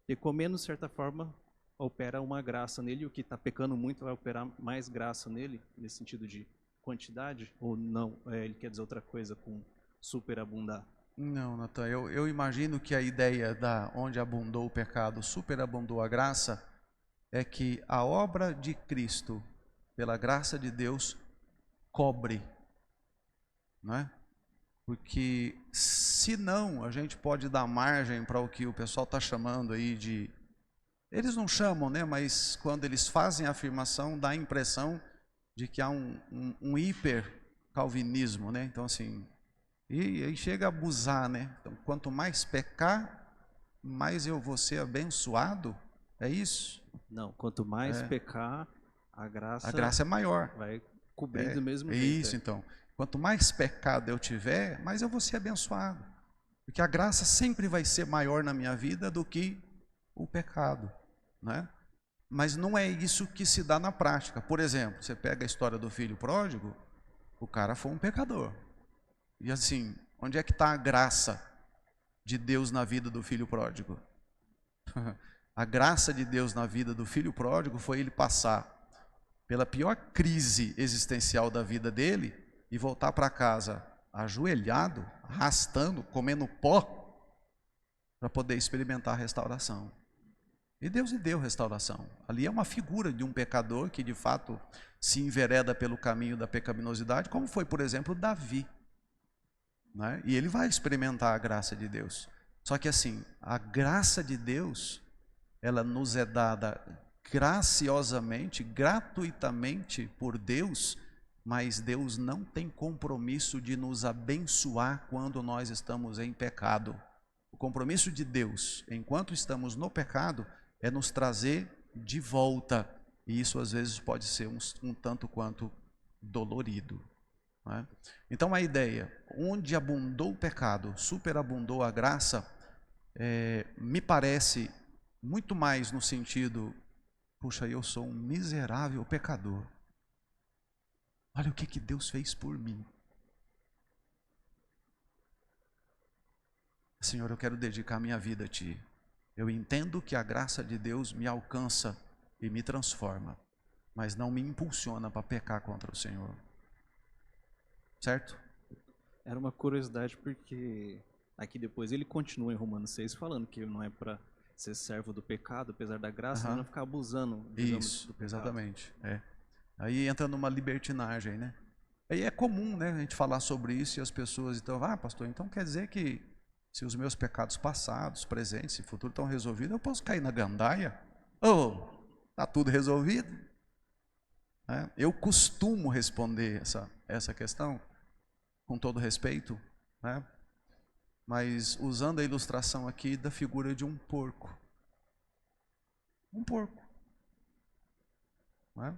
pecou menos, de certa forma, opera uma graça nele, e o que está pecando muito vai operar mais graça nele, nesse sentido de quantidade, ou não, ele quer dizer outra coisa com superabundar? Não, Natan, eu imagino que a ideia da onde abundou o pecado, superabundou a graça, é que a obra de Cristo, pela graça de Deus, cobre, não é? Porque senão a gente pode dar margem para o que o pessoal está chamando aí de... Eles não chamam, né? Mas quando eles fazem a afirmação, dá a impressão de que há um hiper-calvinismo, né? Então assim, e aí chega a abusar, né? Então quanto mais pecar, mais eu vou ser abençoado, é isso? Não, quanto mais pecar, a graça é maior. Vai cobrir do mesmo jeito. Isso, então. Quanto mais pecado eu tiver, mais eu vou ser abençoado. Porque a graça sempre vai ser maior na minha vida do que o pecado, né? Mas não é isso que se dá na prática. Por exemplo, você pega a história do filho pródigo, o cara foi um pecador. E assim, onde é que está a graça de Deus na vida do filho pródigo? A graça de Deus na vida do filho pródigo foi ele passar pela pior crise existencial da vida dele e voltar para casa ajoelhado, arrastando, comendo pó, para poder experimentar a restauração. E Deus lhe deu restauração. Ali é uma figura de um pecador que de fato se envereda pelo caminho da pecaminosidade, como foi, por exemplo, Davi, né? E ele vai experimentar a graça de Deus. Só que assim, a graça de Deus, ela nos é dada graciosamente, gratuitamente por Deus, mas Deus não tem compromisso de nos abençoar quando nós estamos em pecado. O compromisso de Deus, enquanto estamos no pecado, é nos trazer de volta. E isso às vezes pode ser um tanto quanto dolorido, não é? Então a ideia, onde abundou o pecado, superabundou a graça, me parece muito mais no sentido, puxa, eu sou um miserável pecador. Olha o que Deus fez por mim. Senhor, eu quero dedicar minha vida a Ti. Eu entendo que a graça de Deus me alcança e me transforma, mas não me impulsiona para pecar contra o Senhor. Certo? Era uma curiosidade porque aqui depois ele continua em Romanos 6 falando que não é para ser servo do pecado, apesar da graça, não ficar abusando, digamos, isso, do pecado. exatamente. Aí entra numa libertinagem, né? Aí é comum, né, a gente falar sobre isso e as pessoas então, pastor, então quer dizer que Se os meus pecados passados, presentes e futuros estão resolvidos, eu posso cair na gandaia? Está tudo resolvido? Eu costumo responder essa questão, com todo respeito, né? Mas usando a ilustração aqui da figura de um porco. Um porco. Né?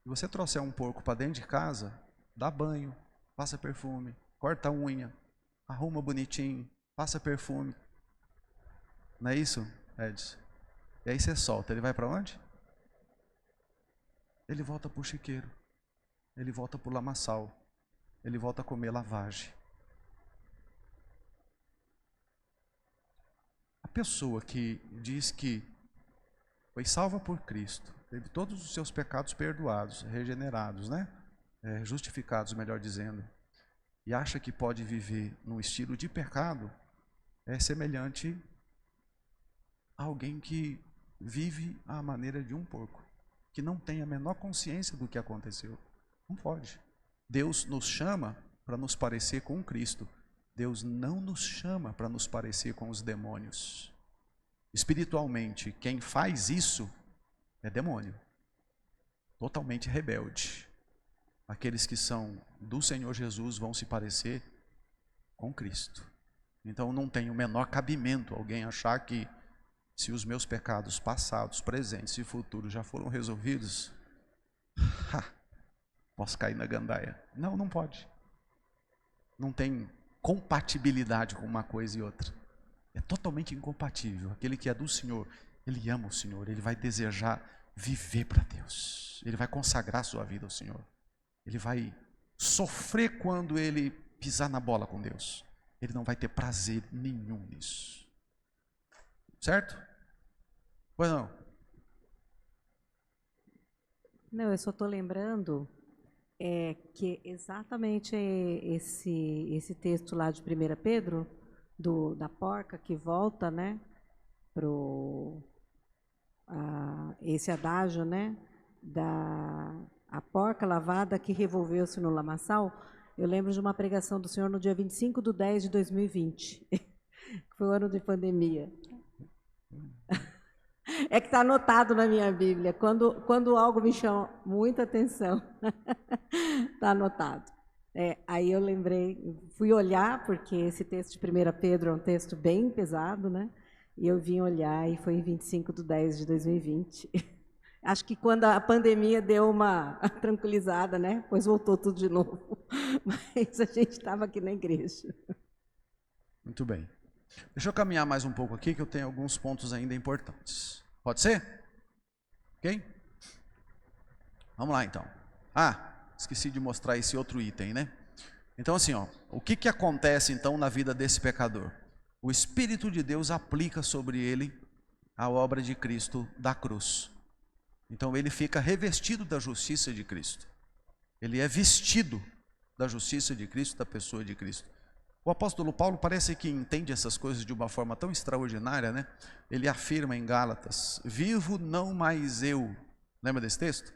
Se você trouxer um porco para dentro de casa, dá banho, passa perfume, corta a unha, arruma bonitinho, passa perfume. Não é isso, Edson? E aí você solta, ele vai para onde? Ele volta para o chiqueiro, ele volta para o lamaçal, ele volta a comer lavagem. A pessoa que diz que foi salva por Cristo, teve todos os seus pecados perdoados, regenerados, né? Justificados, melhor dizendo, e acha que pode viver num estilo de pecado, é semelhante a alguém que vive à maneira de um porco, que não tem a menor consciência do que aconteceu. Não pode. Deus nos chama para nos parecer com Cristo. Deus não nos chama para nos parecer com os demônios. Espiritualmente, quem faz isso é demônio. Totalmente rebelde. Aqueles que são do Senhor Jesus vão se parecer com Cristo. Então não tem o menor cabimento alguém achar que se os meus pecados passados, presentes e futuros já foram resolvidos, posso cair na gandaia. Não, não pode. Não tem compatibilidade com uma coisa e outra. É totalmente incompatível. Aquele que é do Senhor, ele ama o Senhor, ele vai desejar viver para Deus. Ele vai consagrar sua vida ao Senhor. Ele vai sofrer quando ele pisar na bola com Deus. Ele não vai ter prazer nenhum nisso. Certo? Pois não? Não, eu só estou lembrando que exatamente esse texto lá de 1 Pedro, da porca que volta, né, esse adágio, né, a porca lavada que revolveu-se no lamaçal. Eu lembro de uma pregação do Senhor no dia 25/10/2020, que foi o ano de pandemia. É que está anotado na minha Bíblia, quando algo me chama muita atenção, está anotado. Aí eu lembrei, fui olhar, porque esse texto de 1 Pedro é um texto bem pesado, né? E eu vim olhar e foi em 25/10/2020. Acho que quando a pandemia deu uma tranquilizada, né? Pois voltou tudo de novo. Mas a gente estava aqui na igreja. Muito bem. Deixa eu caminhar mais um pouco aqui, que eu tenho alguns pontos ainda importantes. Pode ser? Ok? Vamos lá, então. Esqueci de mostrar esse outro item, né? Então, assim, o que acontece, então, na vida desse pecador? O Espírito de Deus aplica sobre ele a obra de Cristo da cruz. Então, ele fica revestido da justiça de Cristo. Ele é vestido da justiça de Cristo, da pessoa de Cristo. O apóstolo Paulo parece que entende essas coisas de uma forma tão extraordinária, né? Ele afirma em Gálatas: vivo não mais eu. Lembra desse texto?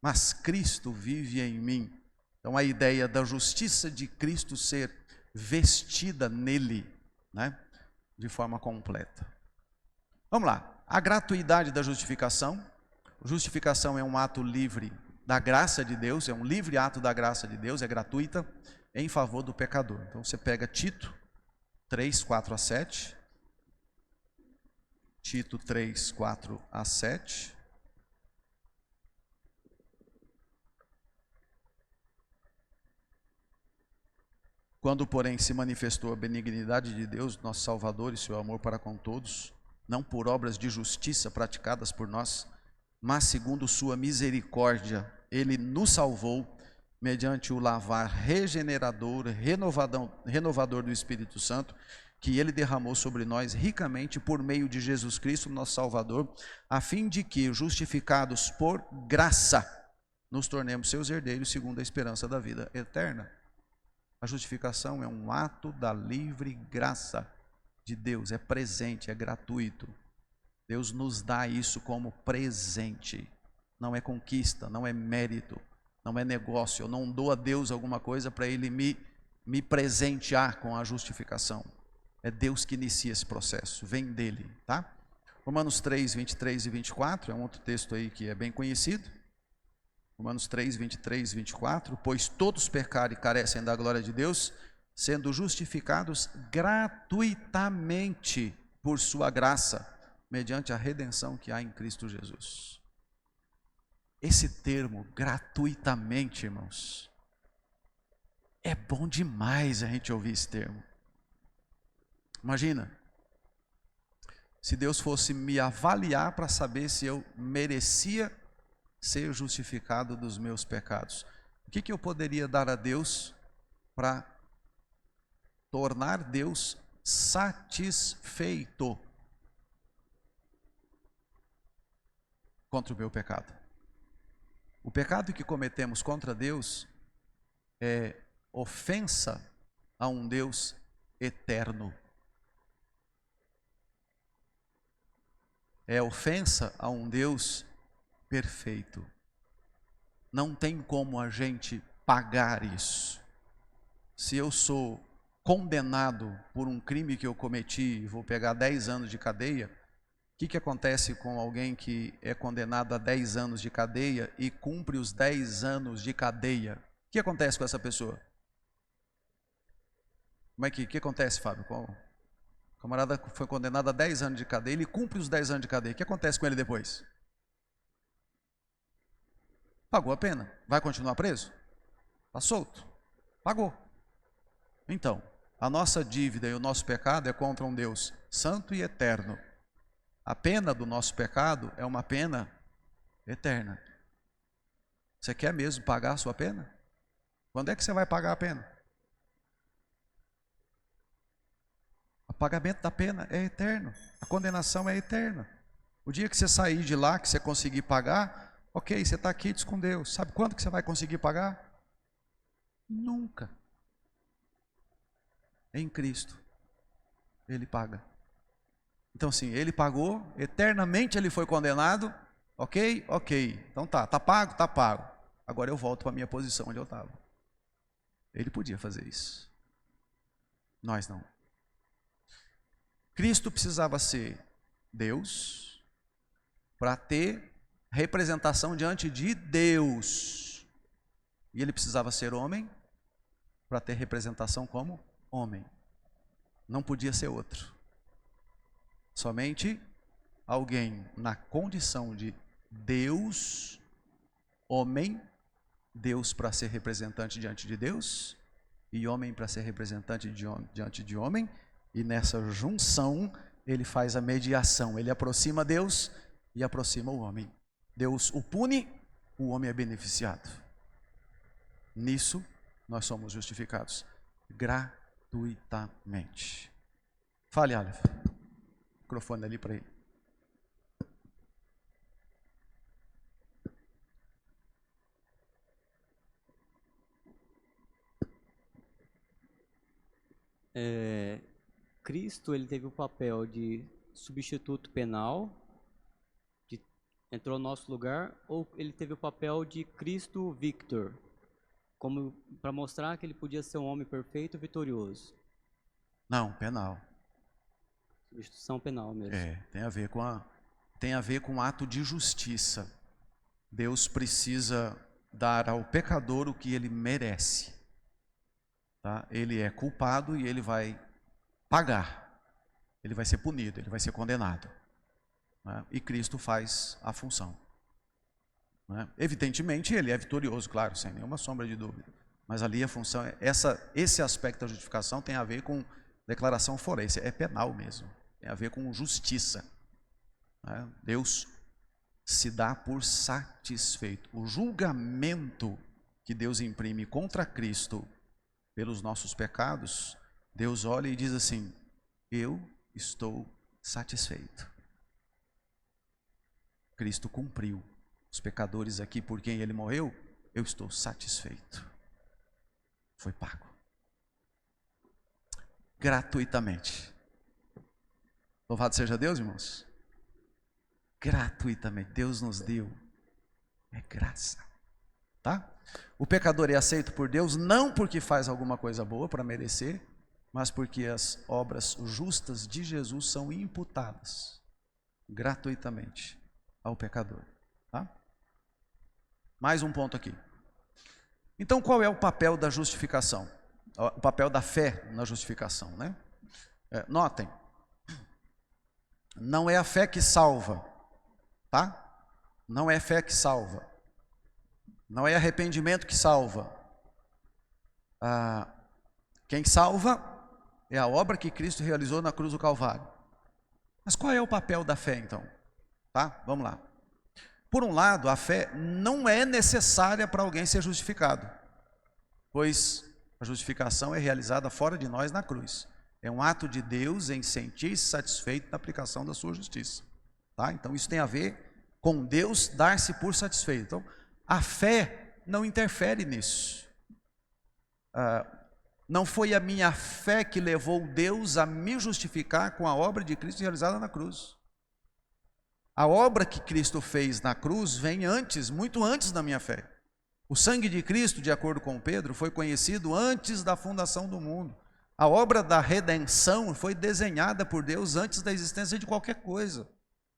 Mas Cristo vive em mim. Então a ideia da justiça de Cristo ser vestida nele, né? De forma completa. Vamos lá. A gratuidade da justificação. Justificação é um ato livre da graça de Deus, é um livre ato da graça de Deus, é gratuita, em favor do pecador. Então você pega Tito 3, 4-7. Tito 3, 4-7. Quando, porém, se manifestou a benignidade de Deus, nosso Salvador, e seu amor para com todos, não por obras de justiça praticadas por nós, mas segundo sua misericórdia, ele nos salvou, mediante o lavar regenerador, renovador do Espírito Santo, que ele derramou sobre nós ricamente por meio de Jesus Cristo, nosso Salvador, a fim de que, justificados por graça, nos tornemos seus herdeiros segundo a esperança da vida eterna. A justificação é um ato da livre graça de Deus, é presente, é gratuito. Deus nos dá isso como presente, não é conquista, não é mérito, não é negócio. Eu não dou a Deus alguma coisa para Ele me presentear com a justificação. É Deus que inicia esse processo, vem dele, tá? Romanos 3, 23 e 24, é um outro texto aí que é bem conhecido. Romanos 3, 23 e 24. Pois todos pecaram e carecem da glória de Deus, sendo justificados gratuitamente por sua graça, mediante a redenção que há em Cristo Jesus. Esse termo, gratuitamente, irmãos, é bom demais a gente ouvir esse termo. Imagina, se Deus fosse me avaliar para saber se eu merecia ser justificado dos meus pecados. O que eu poderia dar a Deus para tornar Deus satisfeito contra o meu pecado? O pecado que cometemos contra Deus é ofensa a um Deus eterno. É ofensa a um Deus perfeito. Não tem como a gente pagar isso. Se eu sou condenado por um crime que eu cometi e vou pegar 10 anos de cadeia, o que acontece com alguém que é condenado a 10 anos de cadeia e cumpre os 10 anos de cadeia? O que acontece com essa pessoa? Como é que acontece, Fábio? O camarada foi condenado a 10 anos de cadeia, ele cumpre os 10 anos de cadeia. O que acontece com ele depois? Pagou a pena. Vai continuar preso? Está solto. Pagou. Então, a nossa dívida e o nosso pecado é contra um Deus santo e eterno. A pena do nosso pecado é uma pena eterna. Você quer mesmo pagar a sua pena? Quando é que você vai pagar a pena? O pagamento da pena é eterno. A condenação é eterna. O dia que você sair de lá, que você conseguir pagar, ok, você está aqui com Deus. Sabe quando que você vai conseguir pagar? Nunca. Em Cristo, Ele paga. Então sim, Ele pagou, eternamente Ele foi condenado, ok? Ok, então tá pago? Tá pago. Agora eu volto para a minha posição onde eu estava. Ele podia fazer isso. Nós não. Cristo precisava ser Deus para ter representação diante de Deus. E Ele precisava ser homem para ter representação como homem. Não podia ser outro. Somente alguém na condição de Deus, homem, Deus para ser representante diante de Deus, e homem para ser representante diante de homem, e nessa junção ele faz a mediação, ele aproxima Deus e aproxima o homem. Deus o pune, o homem é beneficiado. Nisso nós somos justificados gratuitamente. Fale, Aleph. Microfone ali para ele. Cristo, ele teve o papel de substituto penal, entrou no nosso lugar, ou ele teve o papel de Cristo Victor, como para mostrar que ele podia ser um homem perfeito e vitorioso? Não, penal. Substituição penal mesmo. Tem a ver com um ato de justiça. Deus precisa dar ao pecador o que ele merece. Tá? Ele é culpado e ele vai pagar. Ele vai ser punido, ele vai ser condenado. Né? E Cristo faz a função. Né? Evidentemente ele é vitorioso, claro, sem nenhuma sombra de dúvida. Mas ali a função, esse aspecto da justificação tem a ver com declaração forense, é penal mesmo. Tem a ver com justiça. Né? Deus se dá por satisfeito. O julgamento que Deus imprime contra Cristo pelos nossos pecados, Deus olha e diz assim: eu estou satisfeito. Cristo cumpriu. Os pecadores aqui por quem Ele morreu, eu estou satisfeito. Foi pago. Gratuitamente. Louvado seja Deus, irmãos. Gratuitamente. Deus nos deu. É graça. Tá? O pecador é aceito por Deus não porque faz alguma coisa boa para merecer, mas porque as obras justas de Jesus são imputadas gratuitamente ao pecador. Tá? Mais um ponto aqui. Então, qual é o papel da justificação? O papel da fé na justificação, né? Notem, não é a fé que salva, tá? Não é fé que salva. Não é arrependimento que salva. Quem salva é a obra que Cristo realizou na cruz do Calvário. Mas qual é o papel da fé, então? Tá? Vamos lá. Por um lado, a fé não é necessária para alguém ser justificado, pois a justificação é realizada fora de nós na cruz. É um ato de Deus em sentir-se satisfeito na aplicação da sua justiça. Tá? Então isso tem a ver com Deus dar-se por satisfeito. Então, a fé não interfere nisso. Não foi a minha fé que levou Deus a me justificar com a obra de Cristo realizada na cruz. A obra que Cristo fez na cruz vem antes, muito antes da minha fé. O sangue de Cristo, de acordo com Pedro, foi conhecido antes da fundação do mundo. A obra da redenção foi desenhada por Deus antes da existência de qualquer coisa.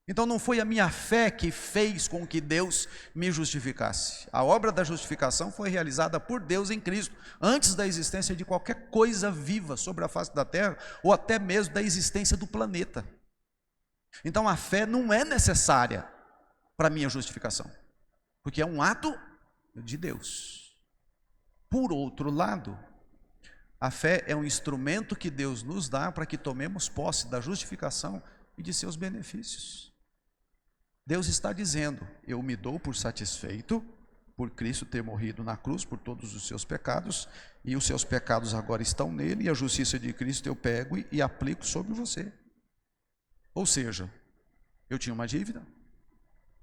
Então não foi a minha fé que fez com que Deus me justificasse. A obra da justificação foi realizada por Deus em Cristo, antes da existência de qualquer coisa viva sobre a face da terra, ou até mesmo da existência do planeta. Então a fé não é necessária para a minha justificação, porque é um ato de Deus. Por outro lado, a fé é um instrumento que Deus nos dá para que tomemos posse da justificação e de seus benefícios. Deus está dizendo: eu me dou por satisfeito por Cristo ter morrido na cruz por todos os seus pecados, e os seus pecados agora estão nele, e a justiça de Cristo eu pego e aplico sobre você. Ou seja, eu tinha uma dívida,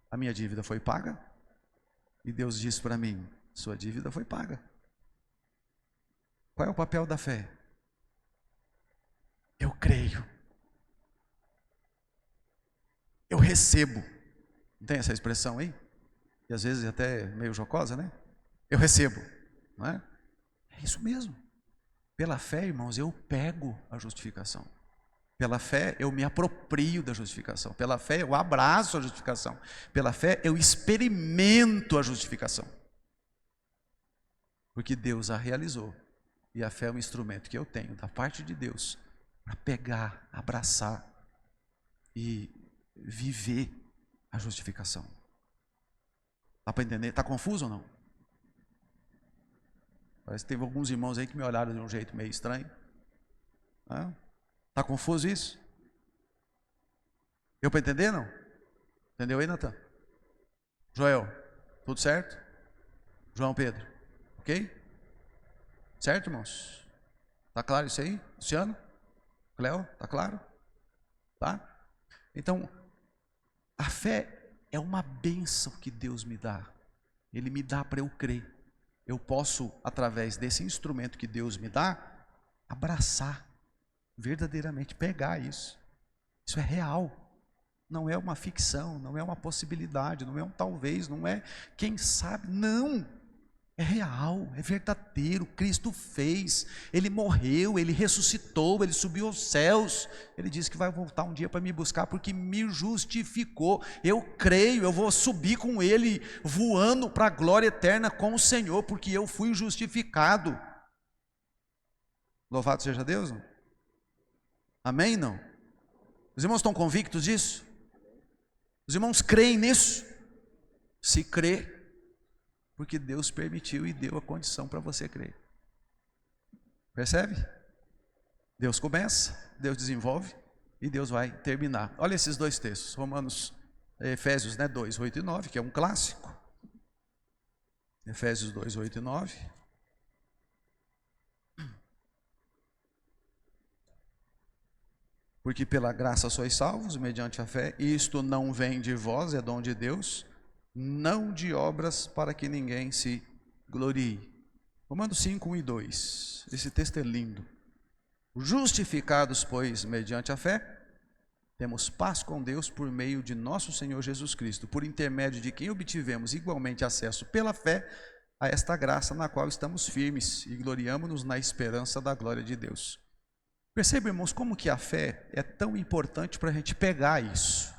a minha dívida foi paga, e Deus disse para mim: sua dívida foi paga. Qual é o papel da fé? Eu creio. Eu recebo. Não tem essa expressão aí? E às vezes até meio jocosa, né? Eu recebo. Não é? É isso mesmo. Pela fé, irmãos, eu pego a justificação. Pela fé, eu me aproprio da justificação. Pela fé, eu abraço a justificação. Pela fé, eu experimento a justificação. Porque Deus a realizou. E a fé é um instrumento que eu tenho da parte de Deus para pegar, abraçar e viver a justificação. Dá para entender? Está confuso ou não? Parece que teve alguns irmãos aí que me olharam de um jeito meio estranho. Está confuso isso? Deu para entender, não? Entendeu aí, Natan? Joel, tudo certo? João Pedro, ok? Certo, irmãos? Está claro isso aí? Luciano? Cléo, está claro? Tá? Então, a fé é uma bênção que Deus me dá. Ele me dá para eu crer. Eu posso, através desse instrumento que Deus me dá, abraçar, verdadeiramente pegar isso. Isso é real. Não é uma ficção, não é uma possibilidade, não é um talvez, não é quem sabe, não. É real, é verdadeiro. Cristo fez, Ele morreu, Ele ressuscitou, Ele subiu aos céus. Ele disse que vai voltar um dia para me buscar porque me justificou. Eu creio, eu vou subir com Ele, voando para a glória eterna com o Senhor, porque eu fui justificado. Louvado seja Deus, não? Amém, não? Os irmãos estão convictos disso? Os irmãos creem nisso? Se crê, porque Deus permitiu e deu a condição para você crer. Percebe? Deus começa, Deus desenvolve e Deus vai terminar. Olha esses dois textos, Efésios 2, 8 e 9, que é um clássico. Efésios 2, 8 e 9. Porque pela graça sois salvos, mediante a fé, e isto não vem de vós, é dom de Deus, não de obras para que ninguém se glorie. Romanos 5, 1 e 2. Esse texto é lindo. Justificados, pois, mediante a fé, temos paz com Deus por meio de nosso Senhor Jesus Cristo, por intermédio de quem obtivemos igualmente acesso pela fé a esta graça na qual estamos firmes e gloriamo-nos na esperança da glória de Deus. Perceba, irmãos, como que a fé é tão importante para a gente pegar isso.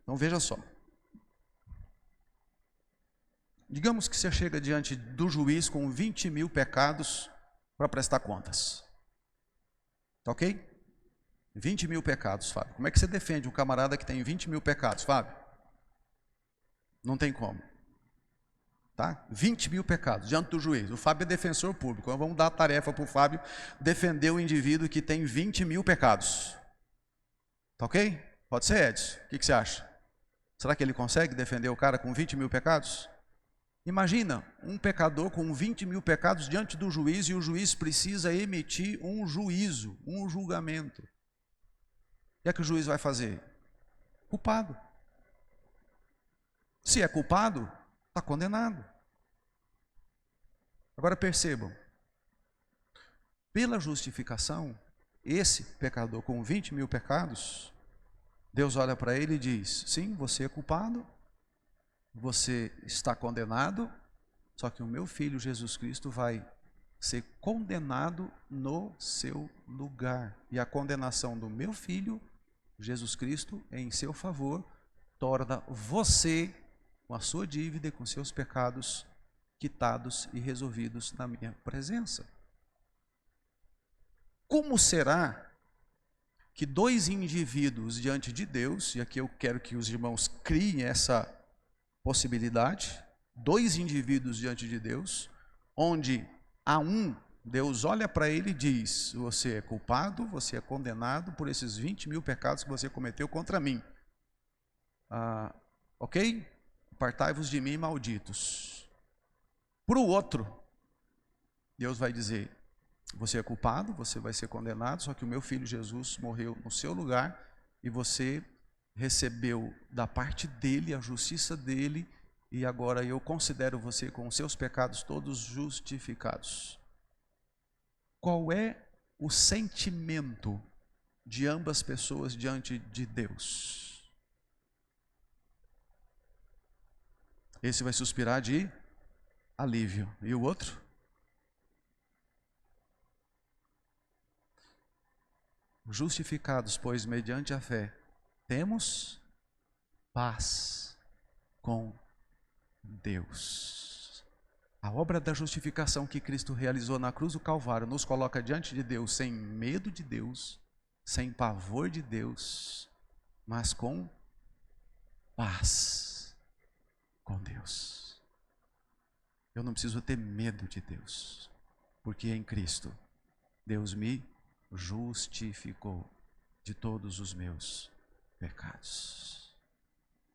Então veja só. Digamos que você chega diante do juiz com 20 mil pecados para prestar contas. Tá ok? 20 mil pecados, Fábio. Como é que você defende um camarada que tem 20 mil pecados, Fábio? Não tem como. Tá? 20 mil pecados diante do juiz. O Fábio é defensor público. Então vamos dar a tarefa para o Fábio defender o indivíduo que tem 20 mil pecados. Tá ok? Pode ser, Edson? O que você acha? Será que ele consegue defender o cara com 20 mil pecados? Imagina um pecador com 20 mil pecados diante do juiz e o juiz precisa emitir um juízo, um julgamento. O que é que o juiz vai fazer? Culpado. Se é culpado, está condenado. Agora percebam, pela justificação, esse pecador com 20 mil pecados, Deus olha para ele e diz, sim, você é culpado, você está condenado, só que o meu filho Jesus Cristo vai ser condenado no seu lugar. E a condenação do meu filho, Jesus Cristo, em seu favor, torna você, com a sua dívida e com seus pecados, quitados e resolvidos na minha presença. Como será que dois indivíduos diante de Deus, e aqui eu quero que os irmãos criem essa possibilidade, dois indivíduos diante de Deus, onde a um, Deus olha para ele e diz, você é culpado, você é condenado por esses 20 mil pecados que você cometeu contra mim. Ok? Apartai-vos de mim, malditos. Para o outro, Deus vai dizer, você é culpado, você vai ser condenado, só que o meu filho Jesus morreu no seu lugar e você recebeu da parte dele a justiça dele e agora eu considero você com os seus pecados todos justificados. Qual é o sentimento de ambas pessoas diante de Deus? Esse vai suspirar de alívio. E o outro? Justificados, pois, mediante a fé, temos paz com Deus. A obra da justificação que Cristo realizou na cruz do Calvário nos coloca diante de Deus sem medo de Deus, sem pavor de Deus, mas com paz com Deus. Eu não preciso ter medo de Deus, porque em Cristo Deus me justificou de todos os meus pecados.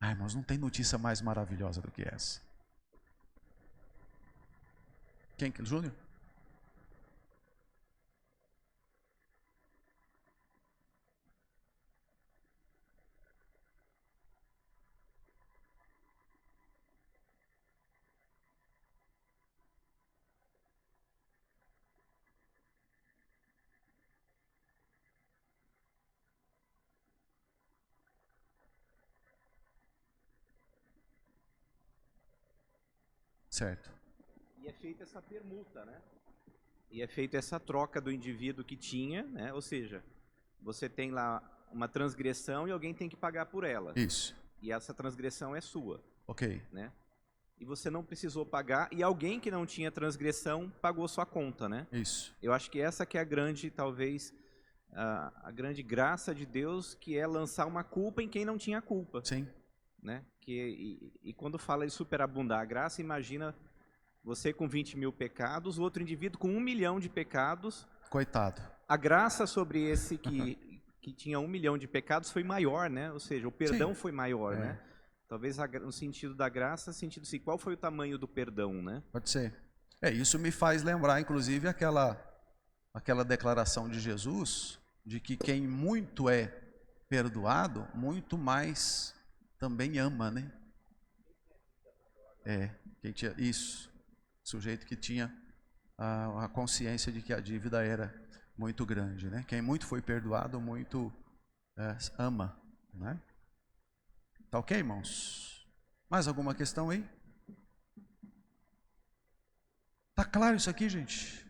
Irmãos, não tem notícia mais maravilhosa do que essa. Quem? Júnior? Certo. E é feita essa permuta, né? E é feita essa troca do indivíduo que tinha, né? Ou seja, você tem lá uma transgressão e alguém tem que pagar por ela. Isso. E essa transgressão é sua. Ok. Né? E você não precisou pagar e alguém que não tinha transgressão pagou sua conta, né? Isso. Eu acho que essa que é a grande, talvez, a grande graça de Deus, que é lançar uma culpa em quem não tinha culpa. Sim. Né? E quando fala de superabundar a graça, imagina você com 20 mil pecados, o outro indivíduo com 1 milhão de pecados. Coitado. A graça sobre esse que tinha 1 milhão de pecados foi maior, né? Ou seja, o perdão foi maior, né? Talvez no sentido da graça, sentido assim, qual foi o tamanho do perdão, né? Pode ser. Isso me faz lembrar, inclusive, aquela declaração de Jesus, de que quem muito é perdoado, muito mais também ama, né? Quem tinha isso, sujeito que tinha a consciência de que a dívida era muito grande, né? Quem muito foi perdoado, muito ama, né? Tá ok, irmãos? Mais alguma questão aí? Tá claro isso aqui, gente?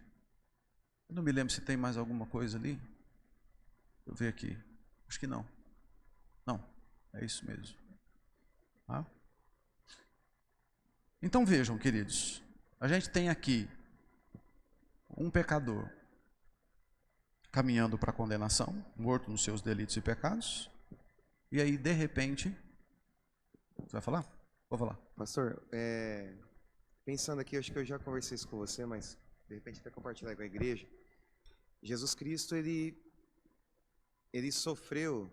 Eu não me lembro se tem mais alguma coisa ali. Deixa eu ver aqui. Acho que não. Não, é isso mesmo. Tá? Então vejam, queridos, a gente tem aqui um pecador caminhando para a condenação, morto nos seus delitos e pecados, e aí de repente, você vai falar? Vou falar. Pastor, pensando aqui, acho que eu já conversei isso com você, mas de repente até compartilhar com a igreja. Jesus Cristo, ele sofreu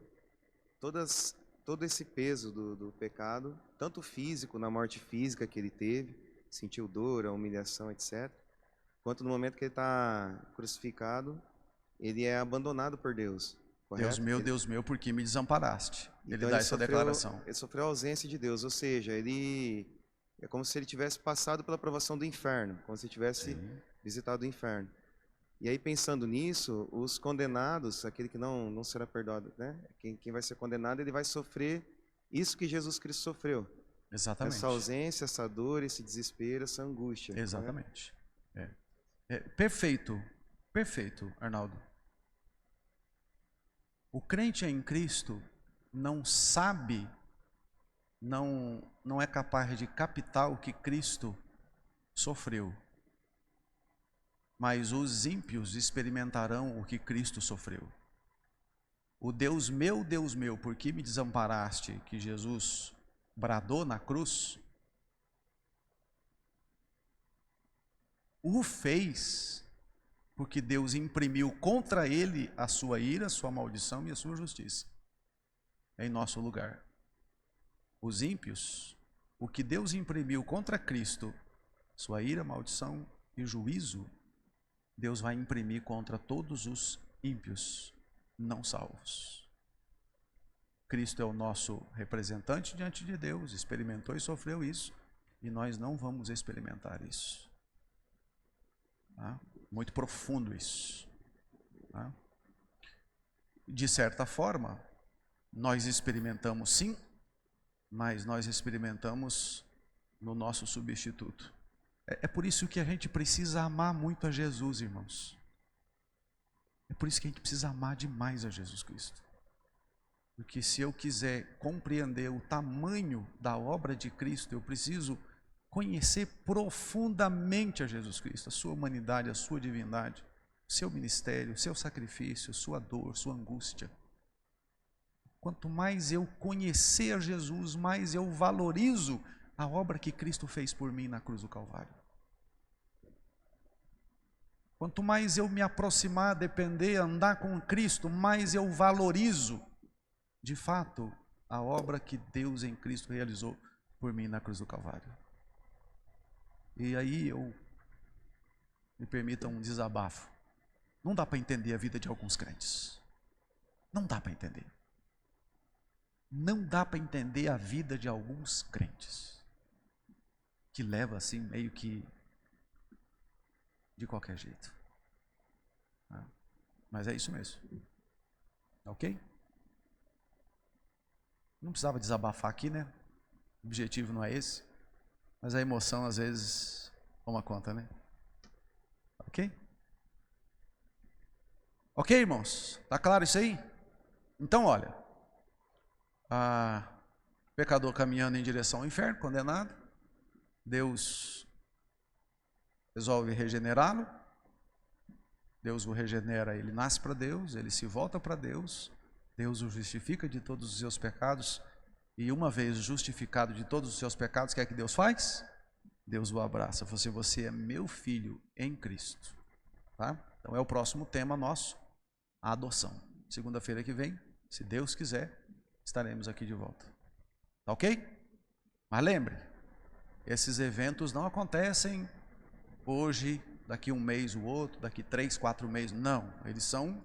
todo esse peso do pecado, tanto físico, na morte física que ele teve, sentiu dor, a humilhação, etc., quanto no momento que ele está crucificado, ele é abandonado por Deus. Correto? Deus meu, por que me desamparaste? Ele Então, dá essa declaração. Ele sofreu a ausência de Deus, ou seja, é como se ele tivesse passado pela provação do inferno, como se ele tivesse visitado o inferno. E aí, pensando nisso, os condenados, aquele que não será perdoado, né? Quem vai ser condenado, ele vai sofrer isso que Jesus Cristo sofreu. Exatamente. Essa ausência, essa dor, esse desespero, essa angústia. Exatamente. Perfeito, perfeito, Arnaldo. O crente em Cristo não sabe, não é capaz de captar o que Cristo sofreu. Mas os ímpios experimentarão o que Cristo sofreu. O Deus meu, por que me desamparaste, que Jesus bradou na cruz, o fez porque Deus imprimiu contra ele a sua ira, a sua maldição e a sua justiça, em nosso lugar. Os ímpios, o que Deus imprimiu contra Cristo, sua ira, maldição e juízo, Deus vai imprimir contra todos os ímpios não salvos. Cristo é o nosso representante diante de Deus, experimentou e sofreu isso, e nós não vamos experimentar isso. Tá? Muito profundo isso. Tá? De certa forma, nós experimentamos sim, mas nós experimentamos no nosso substituto. É por isso que a gente precisa amar muito a Jesus, irmãos. É por isso que a gente precisa amar demais a Jesus Cristo. Porque se eu quiser compreender o tamanho da obra de Cristo, eu preciso conhecer profundamente a Jesus Cristo, a sua humanidade, a sua divindade, o seu ministério, o seu sacrifício, sua dor, sua angústia. Quanto mais eu conhecer a Jesus, mais eu valorizo a obra que Cristo fez por mim na cruz do Calvário. Quanto mais eu me aproximar, depender, andar com Cristo, mais eu valorizo, de fato, a obra que Deus em Cristo realizou por mim na cruz do Calvário. E aí me permitam um desabafo. Não dá para entender a vida de alguns crentes. Não dá para entender. Não dá para entender a vida de alguns crentes. Que leva assim meio que de qualquer jeito. Mas é isso mesmo. Ok? Não precisava desabafar aqui, né? O objetivo não é esse. Mas a emoção às vezes toma conta, né? Ok? Ok, irmãos? Tá claro isso aí? Então, olha. Pecador caminhando em direção ao inferno, condenado. Deus resolve regenerá-lo. Deus o regenera, ele nasce para Deus, ele se volta para Deus. Deus o justifica de todos os seus pecados. E uma vez justificado de todos os seus pecados, o que é que Deus faz? Deus o abraça. Você é meu filho em Cristo. Tá? Então é o próximo tema nosso, a adoção. Segunda-feira que vem, se Deus quiser, estaremos aqui de volta. Tá ok? Mas lembre, esses eventos não acontecem hoje, daqui um mês o outro, daqui 3, 4 meses. Não, eles são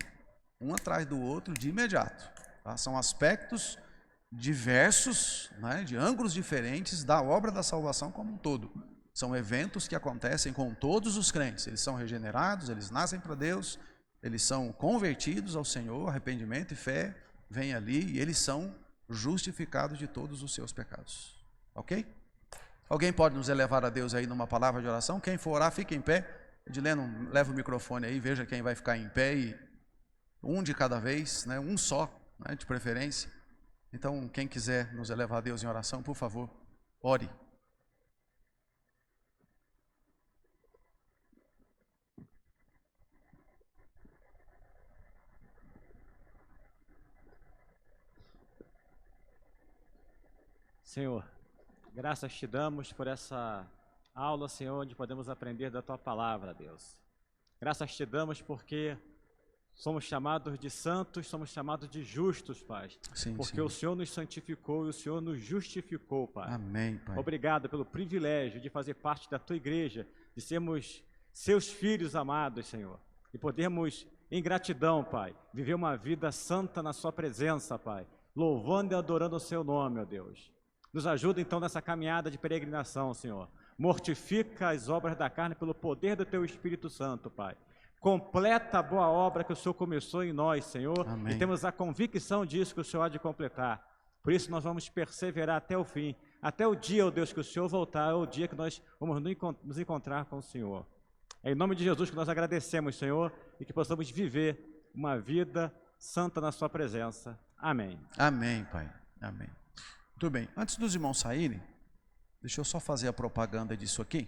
um atrás do outro de imediato. Tá? São aspectos diversos, né, de ângulos diferentes da obra da salvação como um todo. São eventos que acontecem com todos os crentes. Eles são regenerados, eles nascem para Deus, eles são convertidos ao Senhor, arrependimento e fé, vem ali e eles são justificados de todos os seus pecados. Ok? Alguém pode nos elevar a Deus aí numa palavra de oração? Quem for orar, fique em pé Edileno, leva o microfone aí, veja quem vai ficar em pé e um de cada vez, né? Um só, né? De preferência. Então, quem quiser nos elevar a Deus em oração, por favor, ore. Senhor, graças te damos por essa aula, Senhor, onde podemos aprender da Tua Palavra, Deus. Graças te damos porque somos chamados de santos, somos chamados de justos, Pai. Sim, porque Senhor. o Senhor nos santificou e o Senhor nos justificou, Pai. Amém, Pai. Obrigado pelo privilégio de fazer parte da Tua igreja, de sermos seus filhos amados, Senhor. E podermos, em gratidão, Pai, viver uma vida santa na Sua presença, Pai. Louvando e adorando o Seu nome, ó Deus. Nos ajuda, então, nessa caminhada de peregrinação, Senhor. Mortifica as obras da carne pelo poder do Teu Espírito Santo, Pai. Completa a boa obra que o Senhor começou em nós, Senhor. Amém. E temos a convicção disso que o Senhor há de completar. Por isso nós vamos perseverar até o fim. Até o dia, ó Deus, que o Senhor voltar, é o dia que nós vamos nos encontrar com o Senhor. É em nome de Jesus que nós agradecemos, Senhor, e que possamos viver uma vida santa na Sua presença. Amém. Amém, Pai. Amém. Muito bem. Antes dos irmãos saírem, deixa eu só fazer a propaganda disso aqui.